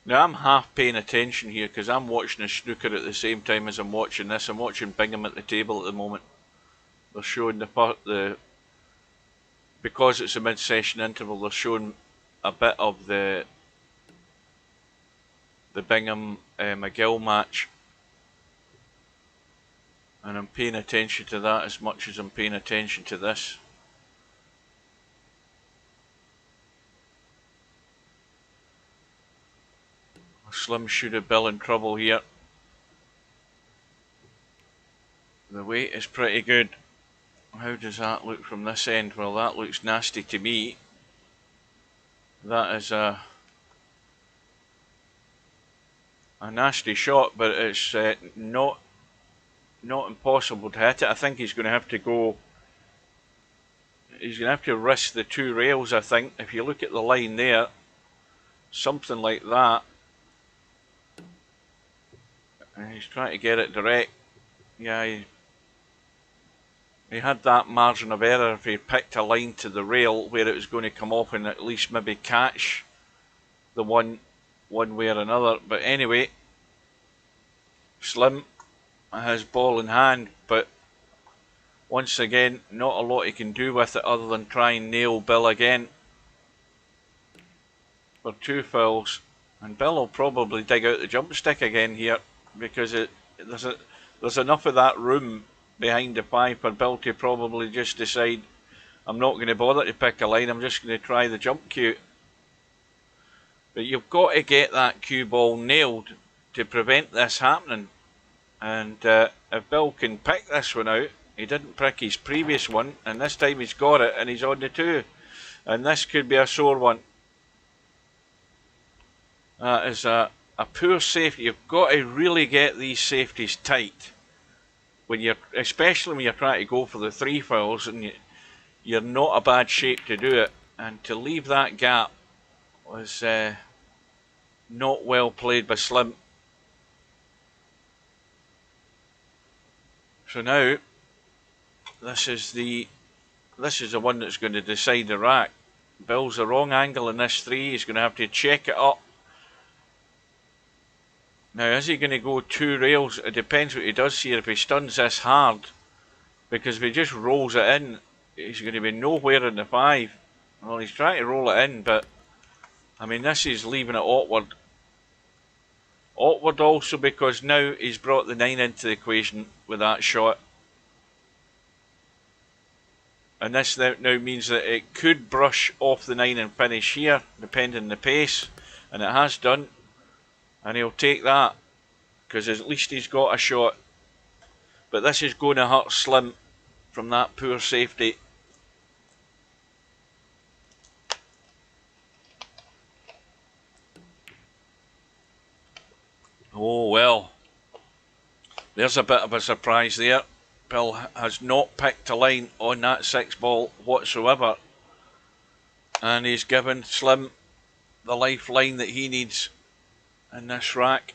Now I'm half paying attention here because I'm watching a snooker at the same time as I'm watching this. I'm watching Bingham at the table at the moment. They're showing the because it's a mid-session interval, they're showing a bit of the Bingham McGill match. And I'm paying attention to that as much as I'm paying attention to this. Slim should have Bill in trouble here. The weight is pretty good. How does that look from this end? Well, that looks nasty to me. That is a nasty shot, but it's not impossible to hit it. I think he's going to have to go. He's going to have to risk the 2 rails, I think. If you look at the line there, something like that. And he's trying to get it direct. Yeah, he had that margin of error if he picked a line to the rail where it was going to come off and at least maybe catch the one way or another. But anyway, Slim has ball in hand, but once again, not a lot he can do with it other than try and nail Bill again for 2 fouls. And Bill will probably dig out the jump stick again here because there's enough of that room behind the 5 for Bill to probably just decide, I'm not going to bother to pick a line, I'm just going to try the jump cue. But you've got to get that cue ball nailed to prevent this happening. And if Bill can pick this one out, he didn't pick his previous one, and this time he's got it and he's on the 2. And this could be a sore one. That is a poor safety. You've got to really get these safeties tight. Especially when you're trying to go for the 3 fouls and you're not a bad shape to do it. And to leave that gap was not well played by Slim. So now this is the one that's going to decide the rack. Bill's the wrong angle in this 3. He's going to have to check it up. Now, is he going to go 2 rails? It depends what he does here. If he stuns this hard, because if he just rolls it in, he's going to be nowhere in the 5. Well, he's trying to roll it in, but I mean, this is leaving it awkward. Awkward also because now he's brought the 9 into the equation with that shot. And this now means that it could brush off the 9 and finish here, depending on the pace. And it has done. And he'll take that, because at least he's got a shot. But this is going to hurt Slim from that poor safety. Oh well, there's a bit of a surprise there. Bill has not picked a line on that 6 ball whatsoever, and he's given Slim the lifeline that he needs in this rack.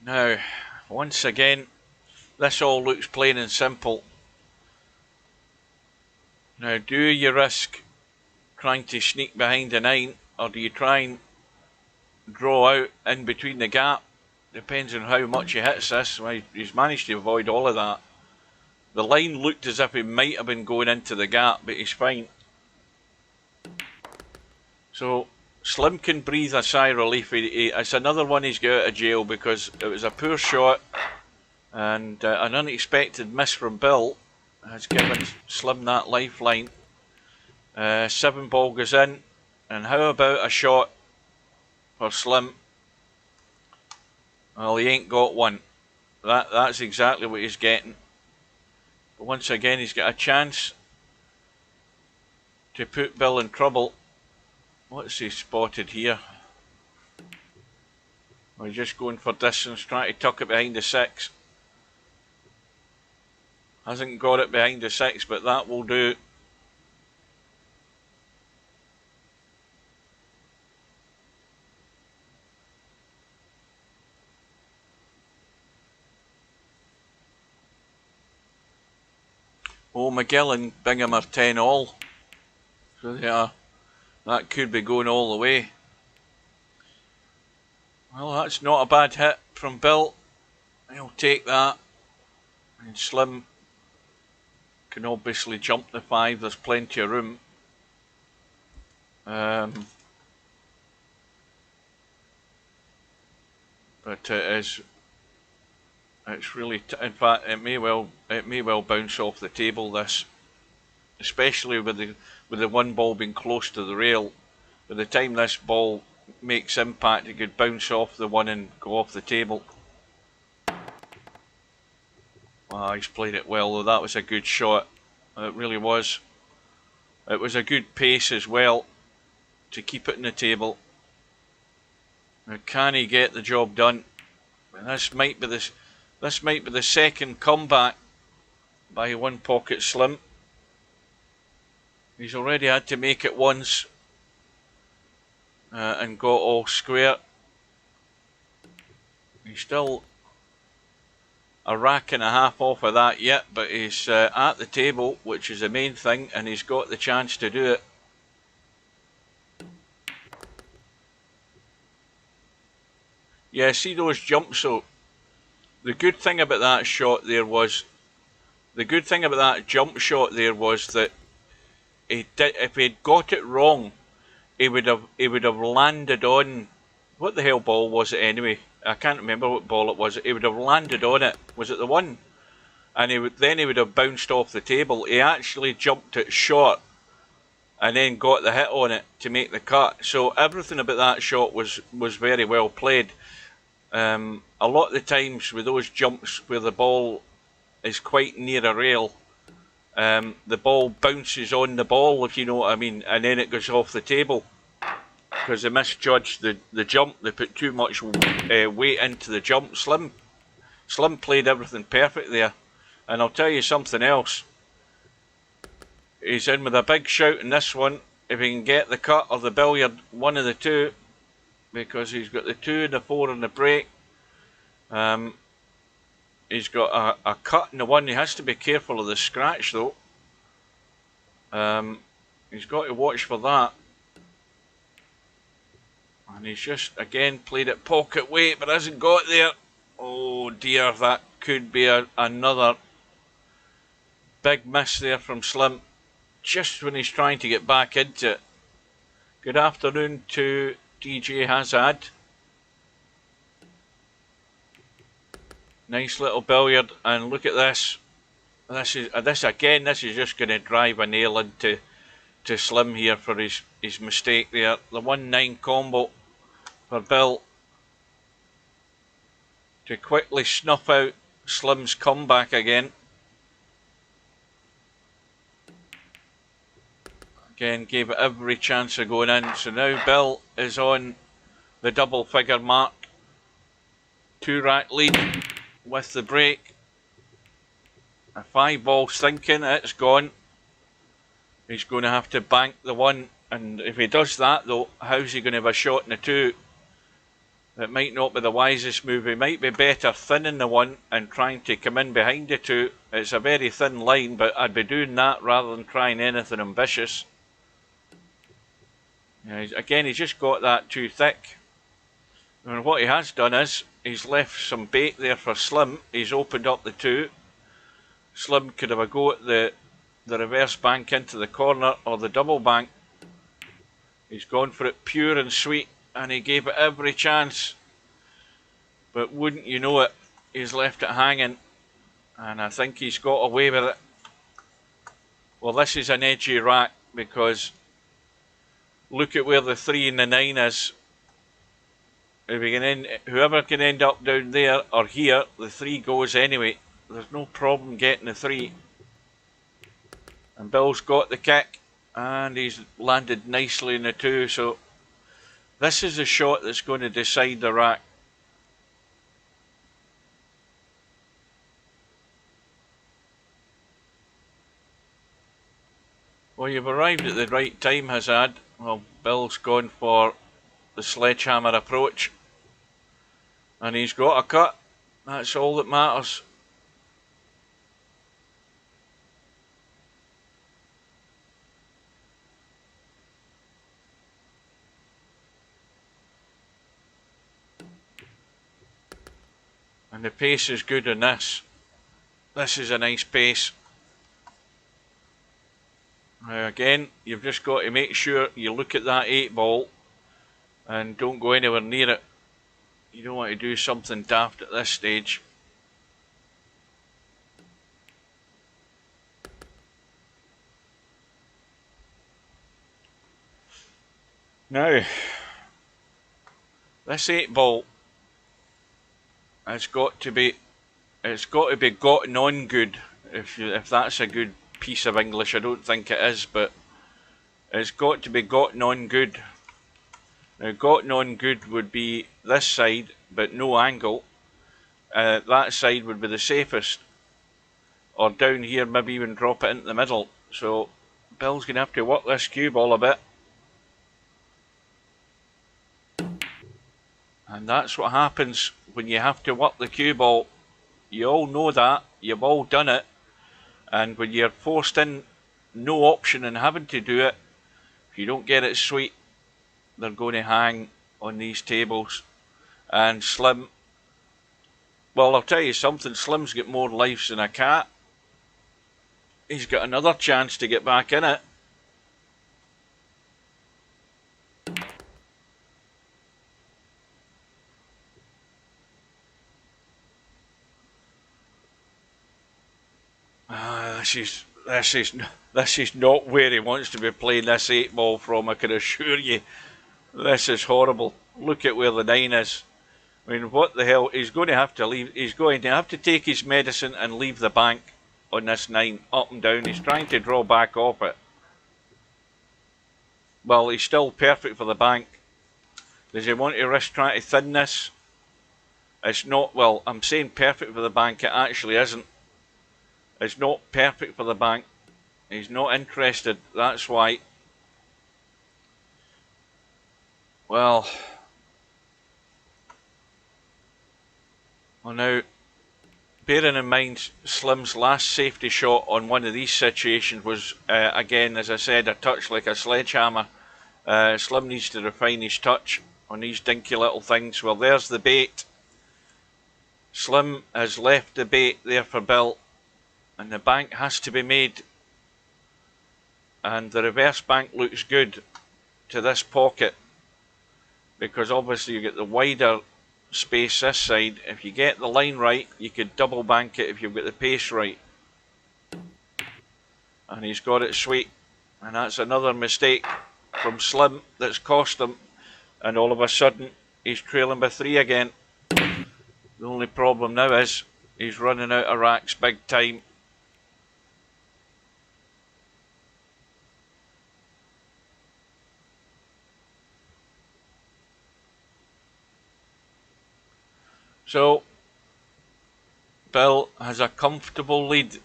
Now, once again, this all looks plain and simple. Now, do you risk trying to sneak behind the 9, or do you try and draw out in between the gap? Depends on how much he hits this. Well, he's managed to avoid all of that. The line looked as if he might have been going into the gap, but he's fine. So Slim can breathe a sigh of relief. It's another one he's got out of jail, because it was a poor shot, and an unexpected miss from Bill has given Slim that lifeline. 7 ball goes in, and how about a shot for Slim? Well, he ain't got one. That's exactly what he's getting. But once again, he's got a chance to put Bill in trouble. What's he spotted here? We're just going for distance, trying to tuck it behind the 6. Hasn't got it behind the 6, but that will do. Oh, McGill and Bingham are 10 all. So they are. That could be going all the way. Well, that's not a bad hit from Bill. He'll take that. And Slim can obviously jump the 5. There's plenty of room. But it's really, in fact, it may well bounce off the table, this, especially with the 1 ball being close to the rail. By the time this ball makes impact, it could bounce off the 1 and go off the table. Wow, he's played it well though. That was a good shot. It really was. It was a good pace as well to keep it in the table. Now, can he get the job done? And this might be the second comeback by Onepocketslim. He's already had to make it once and got all square. He's still a rack and a half off of that yet, but he's at the table, which is the main thing, and he's got the chance to do it. Yeah, see those jumps though. The good thing about that shot there was, the good thing about that jump shot there was that if he'd got it wrong, he would have landed on, what the hell ball was it anyway? I can't remember what ball it was. He would have landed on it. Was it the 1? And he would have bounced off the table. He actually jumped it short and then got the hit on it to make the cut. So everything about that shot was very well played. A lot of the times with those jumps where the ball is quite near a rail, the ball bounces on the ball, if you know what I mean, and then it goes off the table because they misjudged the jump. They put too much weight into the jump. Slim played everything perfect there, and I'll tell you something else. He's in with a big shout in this one if he can get the cut or the billiard, one of the two, because he's got the 2 and the 4 on the break. He's got a cut in the 1. He has to be careful of the scratch though. He's got to watch for that. And he's just again played it pocket weight but hasn't got there. Oh dear, that could be another big miss there from Slim, just when he's trying to get back into it. Good afternoon to DJ Hazard. Nice little billiard, and look at this. This is just going to drive a nail into Slim here for his mistake there. The 1-9 combo for Bill to quickly snuff out Slim's comeback again. Again, gave it every chance of going in. So now Bill is on the double figure mark. 2-rack lead with the break. A 5-ball sinking, it's gone. He's going to have to bank the 1, and if he does that though, how's he going to have a shot in the 2? It might not be the wisest move. He might be better thinning the 1 and trying to come in behind the 2. It's a very thin line, but I'd be doing that rather than trying anything ambitious. Again, he's just got that too thick. And what he has done is, he's left some bait there for Slim. He's opened up the 2. Slim could have a go at the reverse bank into the corner or the double bank. He's gone for it pure and sweet, and he gave it every chance. But wouldn't you know it, he's left it hanging, and I think he's got away with it. Well, this is an edgy rack, because look at where the 3 and the 9 is. If we can whoever can end up down there or here, the 3 goes anyway. There's no problem getting the 3. And Bill's got the kick, and he's landed nicely in the 2. So this is the shot that's going to decide the rack. Well, you've arrived at the right time, Hazard. Well, Bill's gone for the sledgehammer approach, and he's got a cut. That's all that matters. And the pace is good in this. This is a nice pace. Now again, you've just got to make sure you look at that 8-ball and don't go anywhere near it. You don't want to do something daft at this stage. Now, this 8-ball it's got to be gotten on good, if that's a good piece of English. I don't think it is, but it's got to be gotten on good. Now, gotten on good would be this side, but no angle. That side would be the safest, or down here, maybe even drop it into the middle. So Bill's going to have to work this cue ball a bit. And that's what happens when you have to work the cue ball. You all know that, you've all done it, and when you're forced in no option and having to do it, if you don't get it sweet, they're going to hang on these tables. And Slim, well, I'll tell you something, Slim's got more lives than a cat. He's got another chance to get back in it. This is not where he wants to be playing this 8-ball from, I can assure you. This is horrible. Look at where the 9 is. I mean, what the hell? He's going to have to leave. He's going to have to take his medicine and leave the bank on this 9, up and down. He's trying to draw back off it. Well, he's still perfect for the bank. Does he want to risk trying to thin this? It's not, well, I'm saying perfect for the bank, it actually isn't. It's not perfect for the bank. He's not interested, that's why. Well now, bearing in mind Slim's last safety shot on one of these situations was, again, as I said, a touch like a sledgehammer. Slim needs to refine his touch. on these dinky little things. Well, there's the bait. Slim has left the bait there for Bill, and the bank has to be made. And the reverse bank looks good to this pocket, because obviously you get the wider space this side. If you get the line right, you could double bank it if you've got the pace right. And he's got it sweet. And that's another mistake from Slim that's cost him. And all of a sudden, he's trailing by 3 again. The only problem now is he's running out of racks big time. So, Bill has a comfortable lead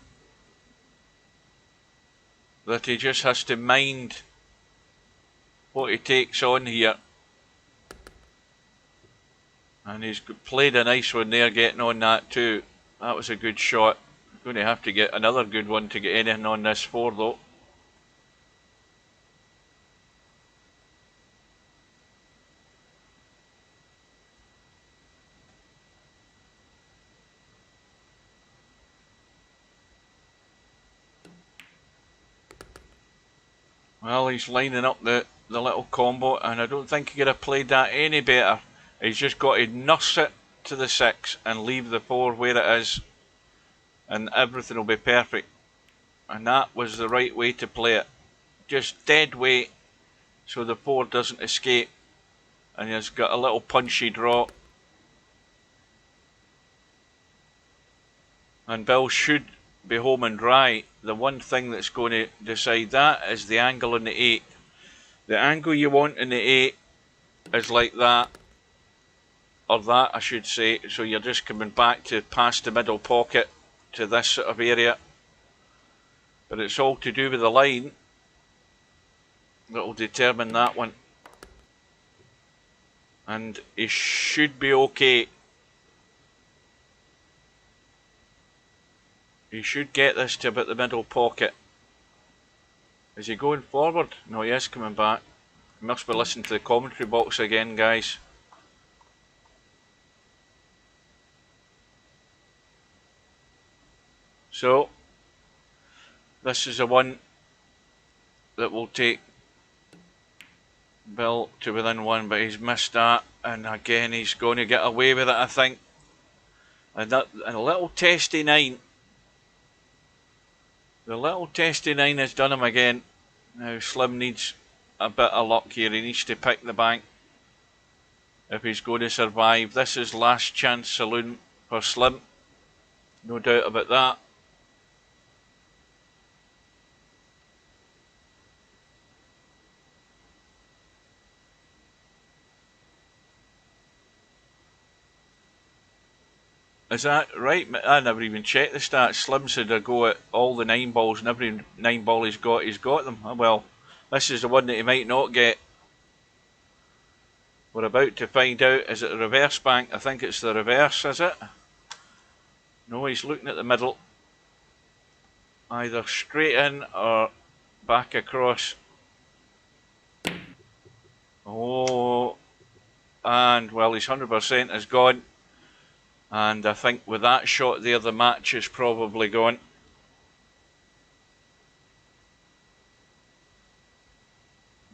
that he just has to mind what he takes on here. And he's played a nice one there, getting on that too. That was a good shot. Going to have to get another good one to get anything on this 4 though. Well, he's lining up the little combo, and I don't think he could have played that any better. He's just got to nurse it to the 6 and leave the 4 where it is, and everything will be perfect. And that was the right way to play it. Just dead weight so the 4 doesn't escape, and he's got a little punchy draw. And Bill should be home and dry. The one thing that's going to decide that is the angle on the 8. The angle you want in the 8 is like that, or that I should say, so you're just coming back to past the middle pocket to this sort of area. But it's all to do with the line that will determine that one. And he should be okay. He should get this to about the middle pocket. Is he going forward? No, he is coming back. He must be listening to the commentary box again, guys. So, this is the one that will take Bill to within 1, but he's missed that. And again, he's going to get away with it, I think. And a little testy 9. The little testy 9 has done him again. Now Slim needs a bit of luck here. He needs to pick the bank if he's going to survive. This is last chance saloon for Slim. No doubt about that. Is that right? I never even checked the stats. Slim said I go at all the 9 balls, and every 9 ball he's got them. Well, this is the one that he might not get. We're about to find out. Is it a reverse bank? I think it's the reverse, is it? No, he's looking at the middle. Either straight in or back across. Oh, and well, his 100% is gone. And I think with that shot there, the match is probably gone.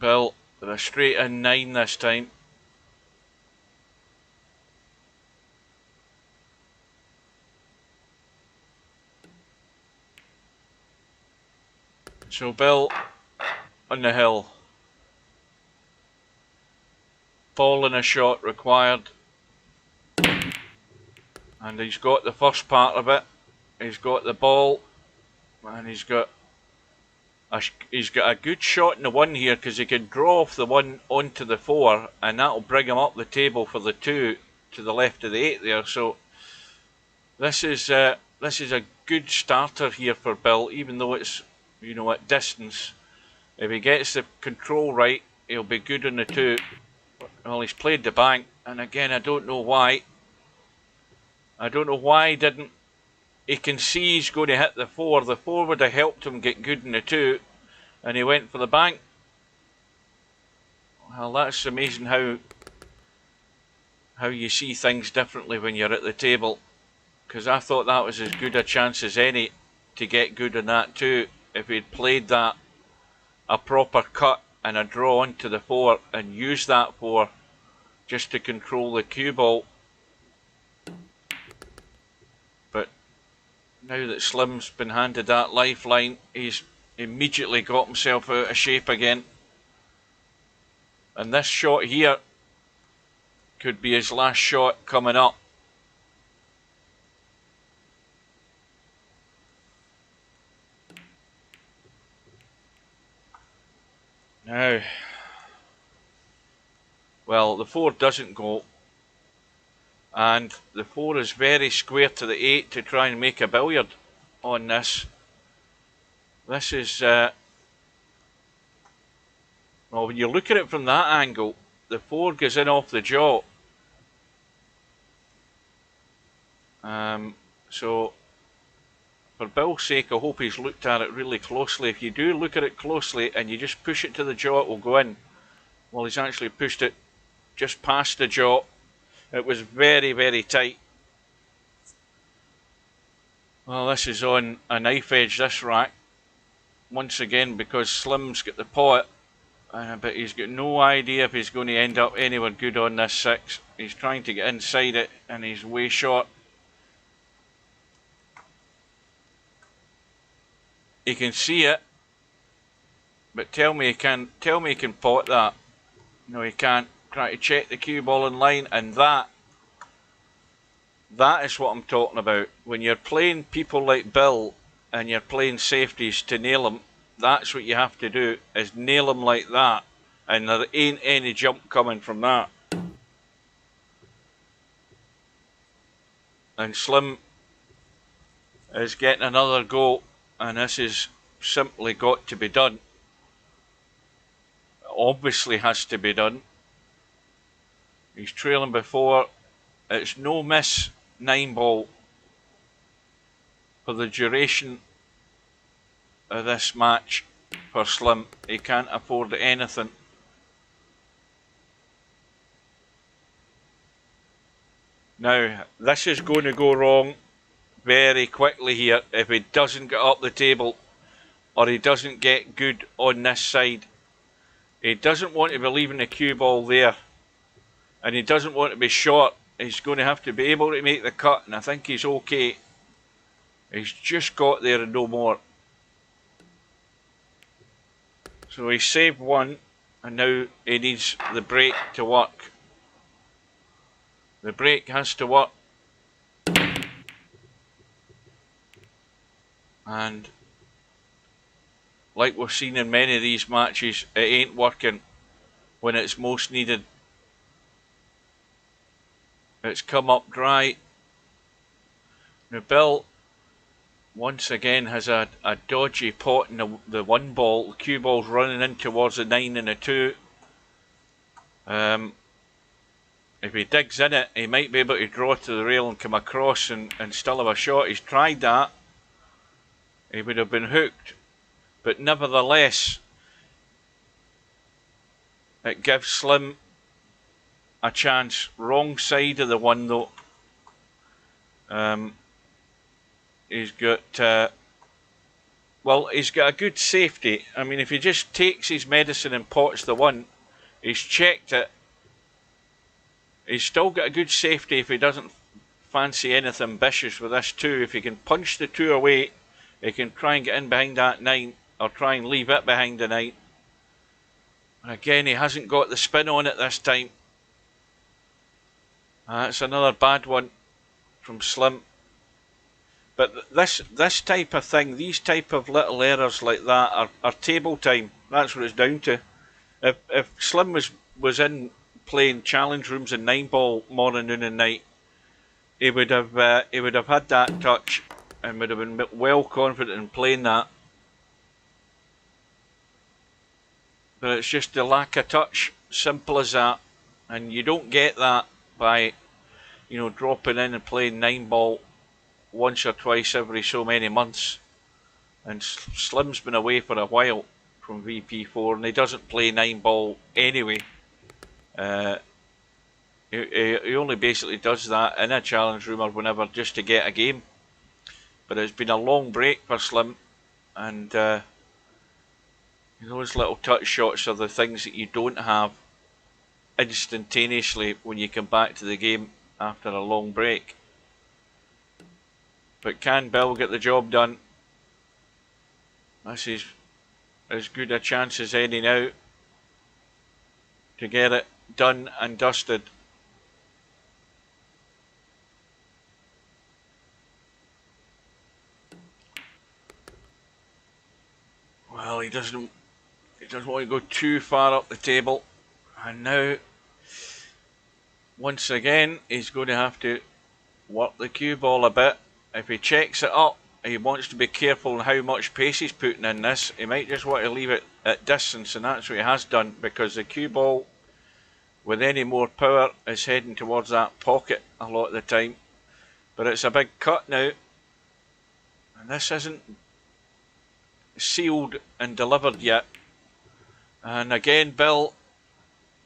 Bill with a straight in 9 this time. So Bill on the hill. Ball and a shot required. And he's got the first part of it. He's got the ball, and he's got a good shot in the 1 here, because he can draw off the 1 onto the 4, and that'll bring him up the table for the 2 to the left of the 8 there. So this is a good starter here for Bill, even though it's, you know, at distance. If he gets the control right, he'll be good on the 2. Well, he's played the bank, and again, I don't know why. I don't know why he didn't. He can see he's going to hit the 4. The 4 would have helped him get good in the 2, and he went for the bank. Well, that's amazing how how you see things differently when you're at the table, because I thought that was as good a chance as any to get good on that too. If he'd played that a proper cut and a draw onto the 4 and used that 4 just to control the cue ball. But now that Slim's been handed that lifeline, he's immediately got himself out of shape again. And this shot here could be his last shot coming up. Now, well, the 4 doesn't go, and the 4 is very square to the 8 to try and make a billiard on this. This is, well, when you look at it from that angle, the 4 goes in off the jaw. So, for Bill's sake, I hope he's looked at it really closely. If you do look at it closely and you just push it to the jaw, it will go in. Well, he's actually pushed it just past the jaw. It was very, very tight. Well, this is on a knife edge, this rack. Once again, because Slim's got the pot, but he's got no idea if he's going to end up anywhere good on this 6. He's trying to get inside it, and he's way short. He can see it, but tell me he can pot that. No, he can't. Try to check the cue ball in line, and that is what I'm talking about. When you're playing people like Bill and you're playing safeties to nail them, that's what you have to do, is nail them like that, and there ain't any jump coming from that. And Slim is getting another go, and this is simply got to be done. It obviously has to be done. He's trailing before. It's no miss 9 ball for the duration of this match for Slim. He can't afford anything. Now, this is going to go wrong very quickly here if he doesn't get up the table, or he doesn't get good on this side. He doesn't want to be leaving the cue ball there, and he doesn't want to be short. He's going to have to be able to make the cut, and I think he's okay. He's just got there and no more. So he saved 1, and now he needs the break to work. The break has to work. And like we've seen in many of these matches, it ain't working when it's most needed. It's come up dry. Now Bill once again has a dodgy pot in the 1 ball. The cue ball's running in towards the 9 and the 2. If he digs in it, he might be able to draw to the rail and come across and still have a shot. He's tried that. He would have been hooked. But nevertheless, it gives Slim a chance. Wrong side of the 1 though. He's got, well, he's got a good safety. I mean, if he just takes his medicine and pots the 1, he's checked it. He's still got a good safety if he doesn't fancy anything ambitious with this 2. If he can punch the 2 away, he can try and get in behind that 9, or try and leave it behind the 9. And again, he hasn't got the spin on it this time. That's another bad one from Slim. But this type of thing, these type of little errors like that are table time. That's what it's down to. If Slim was in playing challenge rooms in 9 ball morning, noon and night, he would have had that touch and would have been well confident in playing that. But it's just the lack of touch, simple as that. And you don't get that by, you know, dropping in and playing 9 ball once or twice every so many months. And Slim's been away for a while from VP4, and he doesn't play 9 ball anyway. He He only basically does that in a challenge room or whenever just to get a game. But it's been a long break for Slim, and those little touch shots are the things that you don't have instantaneously when you come back to the game after a long break. But can Bill get the job done? This is as good a chance as any now to get it done and dusted. Well, he doesn't want to go too far up the table, and now once again he's going to have to work the cue ball a bit. If he checks it up, he wants to be careful on how much pace he's putting in this. He might just want to leave it at distance, and that's what he has done, because the cue ball with any more power is heading towards that pocket a lot of the time. But it's a big cut now, and this isn't sealed and delivered yet. And again, Bill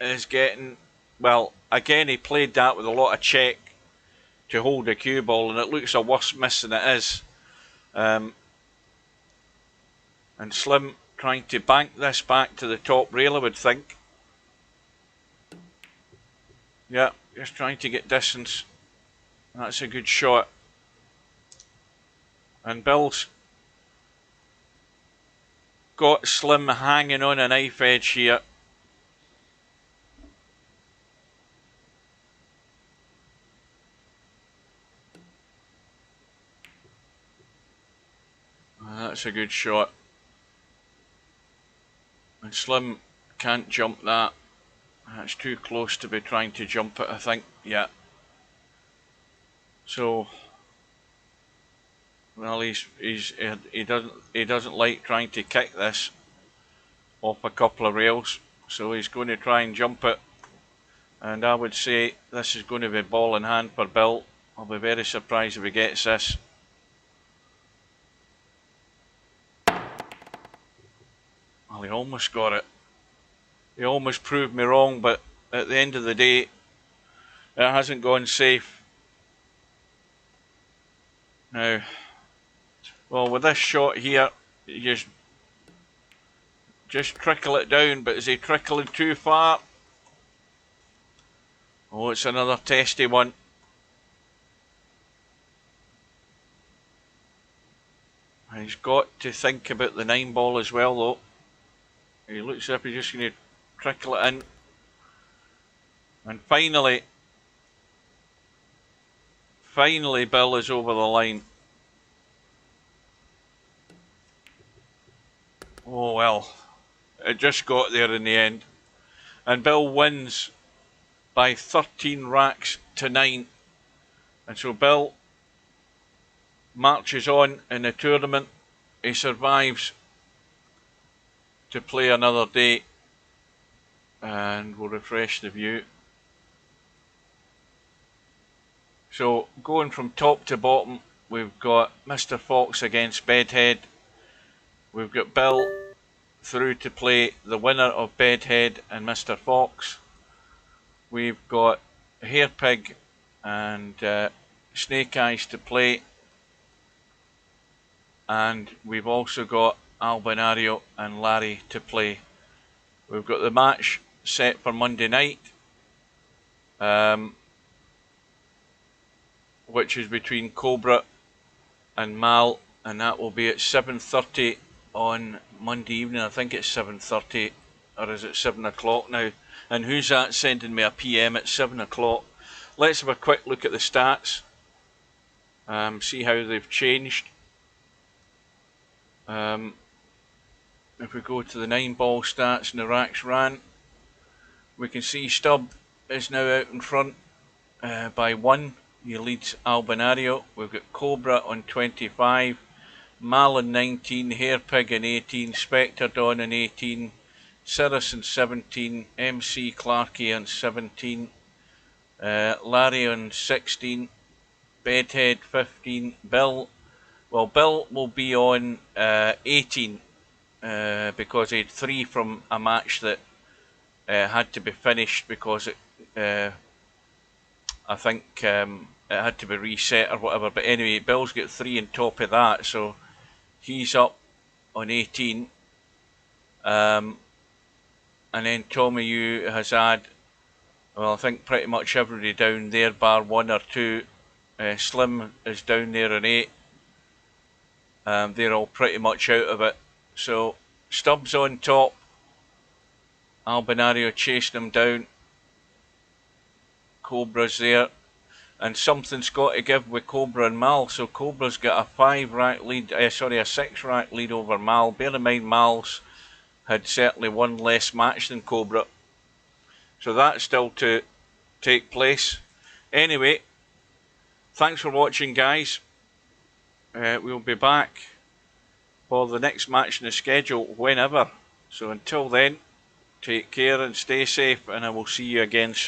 is getting, well, again he played that with a lot of check to hold the cue ball, and it looks a worse miss than it is. And Slim trying to bank this back to the top rail, I would think. Yeah, just trying to get distance. That's a good shot. And Bill's got Slim hanging on a knife edge here. That's a good shot. And Slim can't jump that. That's too close to be trying to jump it, I think. Yeah. So, well, he doesn't like trying to kick this off a couple of rails, so he's going to try and jump it. And I would say this is going to be ball in hand for Bill. I'll be very surprised if he gets this. Well, he almost got it. He almost proved me wrong, but at the end of the day, it hasn't gone safe. Now, well, with this shot here, you just trickle it down, but is he trickling too far? Oh, it's another testy one. He's got to think about the 9 ball as well, though. He looks as if he's just going to trickle it in. And finally, Bill is over the line. Oh well, it just got there in the end. And Bill wins by 13 racks to 9. And so Bill marches on in the tournament. He survives to play another day. And we'll refresh the view. So going from top to bottom, we've got Mr. Fox against Bedhead. We've got Bill through to play the winner of Bedhead and Mr. Fox. We've got Hairpig and Snake Eyes to play. And we've also got Albinario and Larry to play. We've got the match set for Monday night, which is between Cobra and Mal, and that will be at 7:30 on Monday evening. I think it's 7:30, or is it 7 o'clock now? And who's that sending me a PM at 7 o'clock? Let's have a quick look at the stats, see how they've changed. If we go to the 9 ball stats and the racks ran, we can see Stubb is now out in front by 1. He leads Albinario. We've got Cobra on 25, Mal on 19, Hairpig on 18, Spectre Dawn on 18, Cirrus on 17, MC Clarkey on 17, Larry on 16, Bedhead 15, Bill. Well, Bill will be on 18 because he had 3 from a match that had to be finished because it I think it had to be reset or whatever. But anyway, Bill's got 3 on top of that, so he's up on 18. And then Tommy U has had, well, I think pretty much everybody down there, bar 1 or 2. Slim is down there on 8. They're all pretty much out of it. So Stubbs on top. Albinario chasing him down. Cobra's there. And something's got to give with Cobra and Mal. So Cobra's got a 5 rack lead, a 6 rack lead over Mal. Bear in mind, Mal's had certainly one less match than Cobra. So that's still to take place. Anyway, thanks for watching, guys. We'll be back for the next match in the schedule whenever. So until then, take care and stay safe, and I will see you again soon.